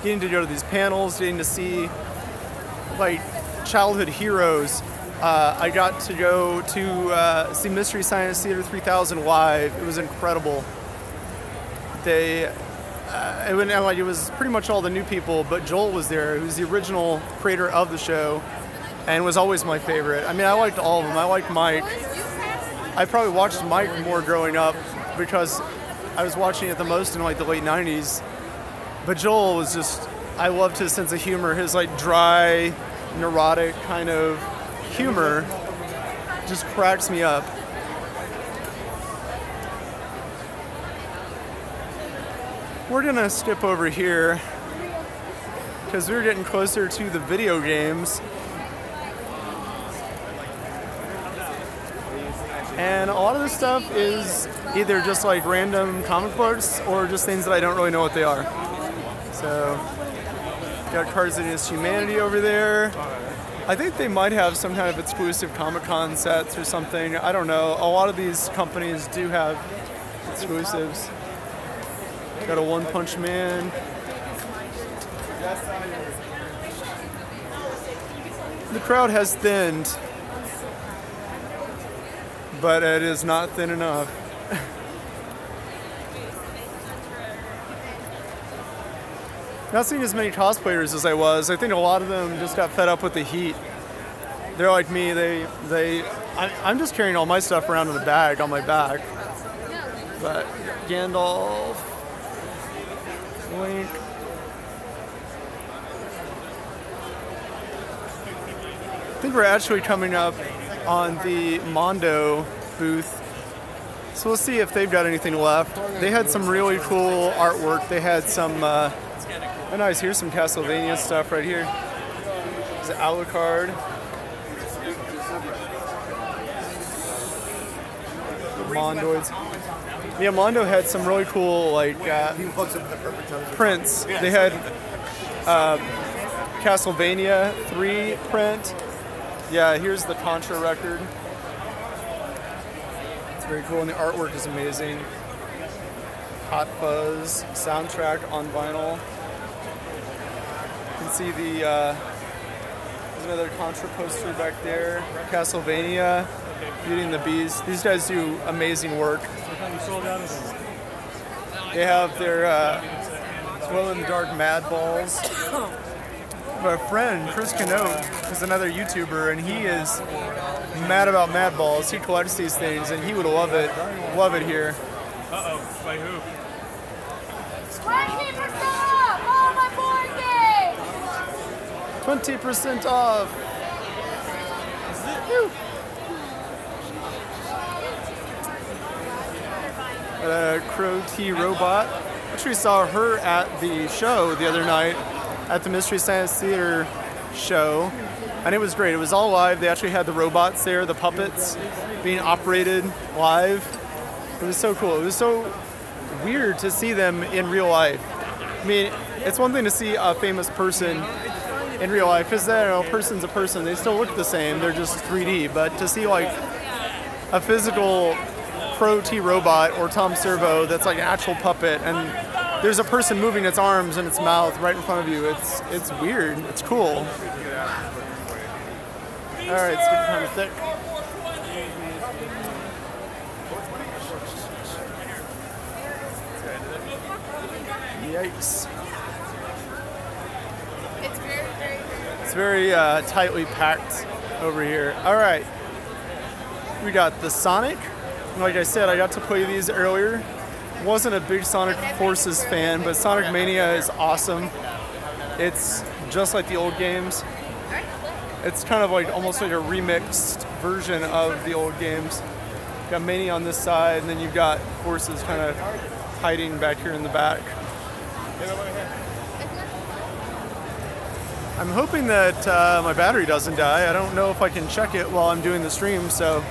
Getting to go to these panels, getting to see like childhood heroes. I got to go to see Mystery Science Theater 3000 live. It was incredible. It was pretty much all the new people, but Joel was there, who's the original creator of the show, and was always my favorite. I mean, I liked all of them. I liked Mike. I probably watched Mike more growing up because I was watching it the most in like the late 90s. But Joel was just, I loved his sense of humor, his like dry, neurotic kind of humor just cracks me up. We're gonna skip over here because we're getting closer to the video games. And a lot of this stuff is either just like random comic books or just things that I don't really know what they are. So, got Cards Against Humanity over there. I think they might have some kind of exclusive Comic-Con sets or something. I don't know. A lot of these companies do have exclusives. Got a One Punch Man. The crowd has thinned, but it is not thin enough. Not seeing as many cosplayers as I was. I think a lot of them just got fed up with the heat. They're like me. I'm just carrying all my stuff around in a bag on my back. But Gandalf, Link. I think we're actually coming up on the Mondo booth. So we'll see if they've got anything left. They had some really cool artwork. They had some, oh nice, here's some Castlevania stuff right here. There's Alucard. Mondoids. Yeah, Mondo had some really cool, like, prints. They had Castlevania 3 print. Yeah, here's the Contra record. It's very cool, and the artwork is amazing. Hot Fuzz soundtrack on vinyl. You can see the, there's another Contra poster back there. Castlevania, Beauty and the Beast. These guys do amazing work. They have their glow-in-the-dark Mad Balls. My friend, Chris Canote, is another YouTuber, and he is mad about Mad Balls. He collects these things, and he would love it here. Uh-oh, by who? 20% off! Oh, my board game! 20% off! Woo. Crow T Robot. Actually saw her at the show the other night at the Mystery Science Theater show, and it was great. It was all live. They actually had the robots there, the puppets, being operated live. It was so cool. It was so weird to see them in real life. I mean, it's one thing to see a famous person in real life, because a person's a person. They still look the same. They're just 3D. But to see like a physical Pro T robot or Tom Servo that's like an actual puppet, and there's a person moving its arms and its mouth right in front of you. It's weird. It's cool. All right, it's getting kind of thick. Yikes. It's very tightly packed over here. All right, we got the Sonic. Like I said, I got to play these earlier. Wasn't a big Sonic Forces fan, but Sonic Mania is awesome. It's just like the old games. It's kind of like almost like a remixed version of the old games. Got Mania on this side, and then you've got Forces kind of hiding back here in the back. I'm hoping that my battery doesn't die. I don't know if I can check it while I'm doing the stream, so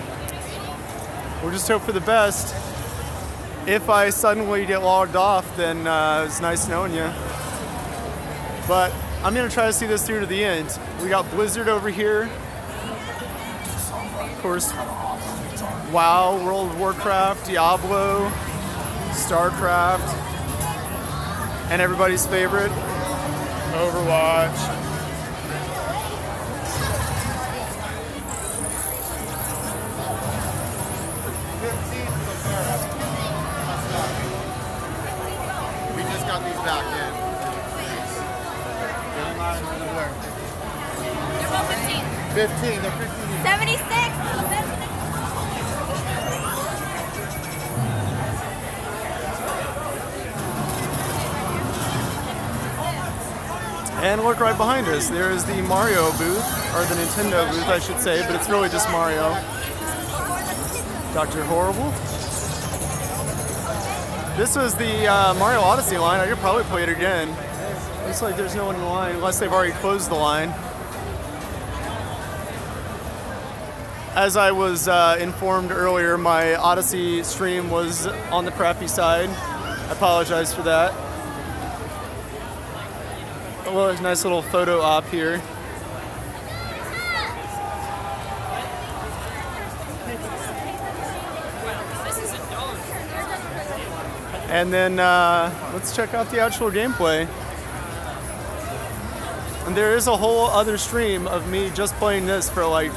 we'll just hope for the best. If I suddenly get logged off, then it's nice knowing you. But I'm gonna try to see this through to the end. We got Blizzard over here. Of course, WoW, World of Warcraft, Diablo, StarCraft, and everybody's favorite, Overwatch. We just got these back in. They're both 15. 15, they're 15. 76! And look right behind us, there is the Mario booth, or the Nintendo booth I should say, but it's really just Mario. Dr. Horrible. This was the Mario Odyssey line. I could probably play it again. Looks like there's no one in the line, unless they've already closed the line. As I was informed earlier, my Odyssey stream was on the crappy side. I apologize for that. Well, there's a nice little photo op here. And then let's check out the actual gameplay. And there is a whole other stream of me just playing this for like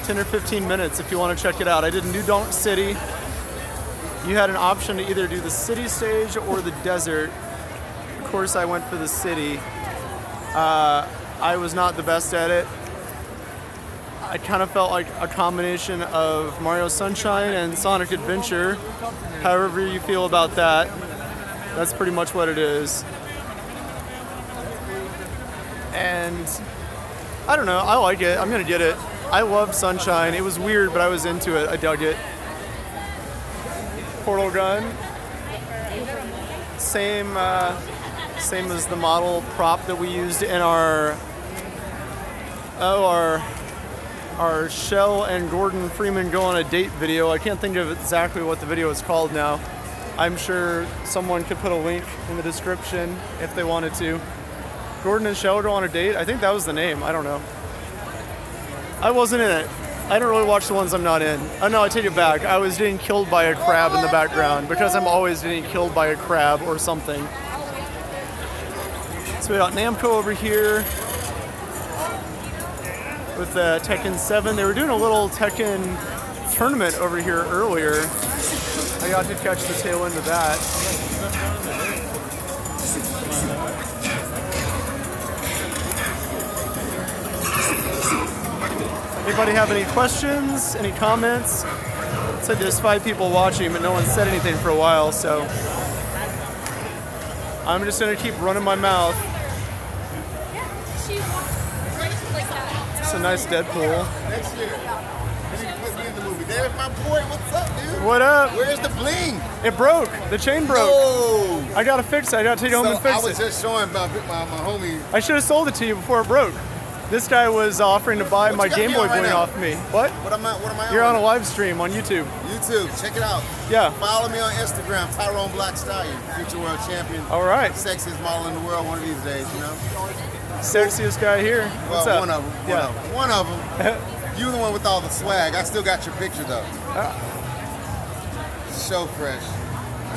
10 or 15 minutes if you want to check it out. I did New Donk City. You had an option to either do the city stage or the desert. Of course, I went for the city. I was not the best at it. I kind of felt like a combination of Mario Sunshine and Sonic Adventure. However you feel about that, that's pretty much what it is. And I don't know, I like it. I'm gonna get it. I love Sunshine. It was weird, but I was into it. I dug it. Portal gun. Same as the model prop that we used in our Shell and Gordon Freeman go on a date video. I can't think of exactly what the video is called now. I'm sure someone could put a link in the description if they wanted to. Gordon and Shell go on a date? I think that was the name. I don't know. I wasn't in it. I don't really watch the ones I'm not in. Oh no, I take it back. I was getting killed by a crab in the background because I'm always getting killed by a crab or something. So we got Namco over here with Tekken 7. They were doing a little Tekken tournament over here earlier. I got to catch the tail end of that. Anybody have any questions, any comments? It said there's 5 people watching, but no one said anything for a while, so I'm just gonna keep running my mouth. It's a nice Deadpool. Next year. Put me in the movie. There's my boy. What's up, dude? What up? Where's the bling? It broke. The chain broke. Oh. I gotta fix it. I gotta take it home and fix it. I was just showing my homie. I should have sold it to you before it broke. This guy was offering to buy my Game Boy Bling off me. What? What am I on? You're on a live stream on YouTube. YouTube. Check it out. Yeah. Follow me on Instagram, Tyrone Black Stallion, future world champion. All right. Sexiest model in the world one of these days, you know? Sexiest guy here. What's well, up? One of them. One of them. You the one with all the swag. I still got your picture though. So fresh.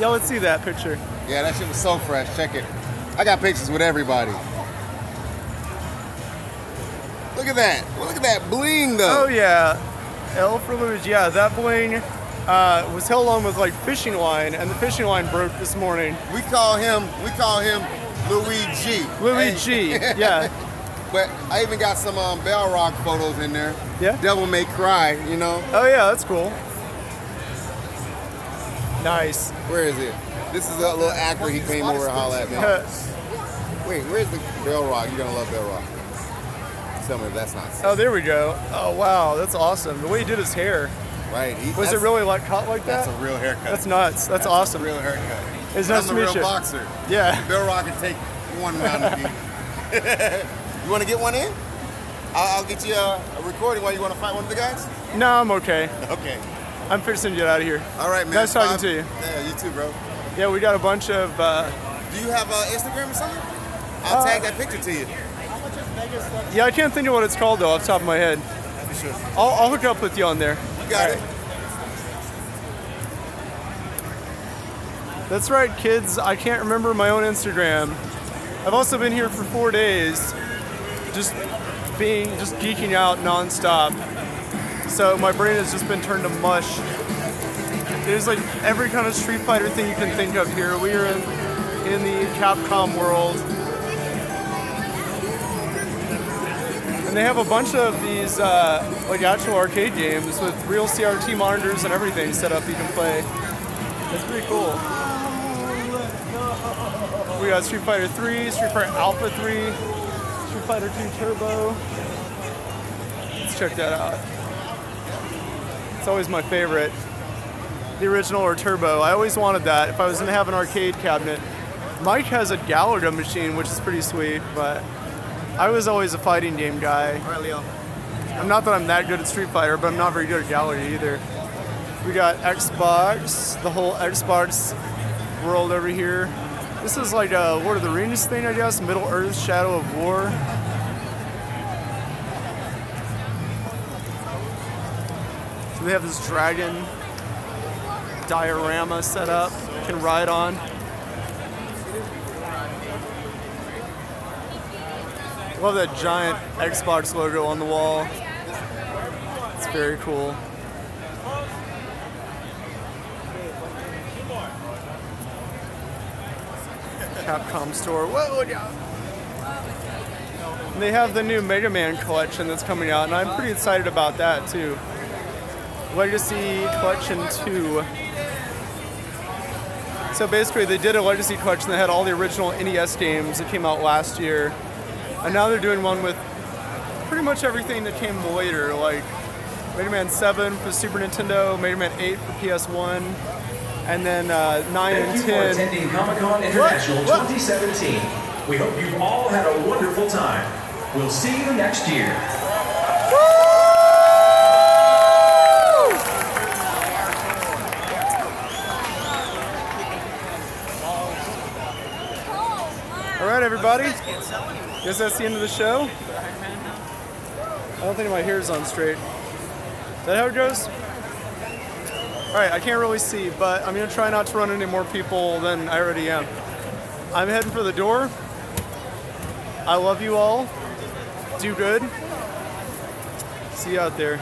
Yeah, let's see that picture. Yeah, that shit was so fresh. Check it. I got pictures with everybody. Look at that. Look at that bling though. Oh yeah. L for Luigi. Yeah, that bling was held on with like fishing line, and the fishing line broke this morning. We call him Luigi. Luigi. Hey. Yeah. But I even got some Bell Rock photos in there. Yeah. Devil May Cry, you know. Oh yeah, that's cool. Nice. Where is it? This is a little actor. He came over and hollered at me. Wait, where's the Bell Rock? You're gonna love Bell Rock. Tell me if that's not. Oh, there we go. Oh wow, that's awesome. The way he did his hair. Right. Was it really like cut like that? That's a real haircut. That's nuts. That's awesome. A real haircut. It's nice to meet you. I'm the real boxer. Yeah. Bell Rock can take one round of me. You want to get one in? I'll get you a recording while you want to fight one of the guys? No, I'm okay. Okay. I'm fixing to get out of here. All right, man. Nice talking to you. Yeah, you too, bro. Yeah, we got a bunch of... Do you have Instagram or something? I'll tag that picture to you. Yeah, I can't think of what it's called, though, off the top of my head. For sure. I'll hook up with you on there. You got it. That's right, kids. I can't remember my own Instagram. I've also been here for 4 days, just geeking out nonstop. So my brain has just been turned to mush. There's like every kind of Street Fighter thing you can think of here. We are in the Capcom world. And they have a bunch of these like actual arcade games with real CRT monitors and everything set up you can play. It's pretty cool. We got Street Fighter 3, Street Fighter Alpha 3, Street Fighter 2 Turbo. Let's check that out. It's always my favorite. The original or Turbo. I always wanted that if I was going to have an arcade cabinet. Mike has a Galaga machine, which is pretty sweet, but I was always a fighting game guy. All right, Leo. I'm not that I'm that good at Street Fighter, but I'm not very good at Galaga either. We got Xbox, the whole Xbox world over here. This is like a Lord of the Rings thing, I guess. Middle Earth, Shadow of War. So they have this dragon diorama set up you can ride on. Love that giant Xbox logo on the wall. It's very cool. Capcom store. Whoa, yeah. And they have the new Mega Man collection that's coming out, and I'm pretty excited about that too. Legacy Collection 2. So basically, they did a Legacy Collection that had all the original NES games that came out last year, and now they're doing one with pretty much everything that came later, like Mega Man 7 for Super Nintendo, Mega Man 8 for PS1. And then 9 and 10. Thank you for attending Comic-Con International 2017. We hope you've all had a wonderful time. We'll see you next year. All right, everybody. Guess that's the end of the show. I don't think my hair's on straight. Is that how it goes? All right, I can't really see, but I'm gonna try not to run into more people than I already am. I'm heading for the door. I love you all. Do good. See you out there.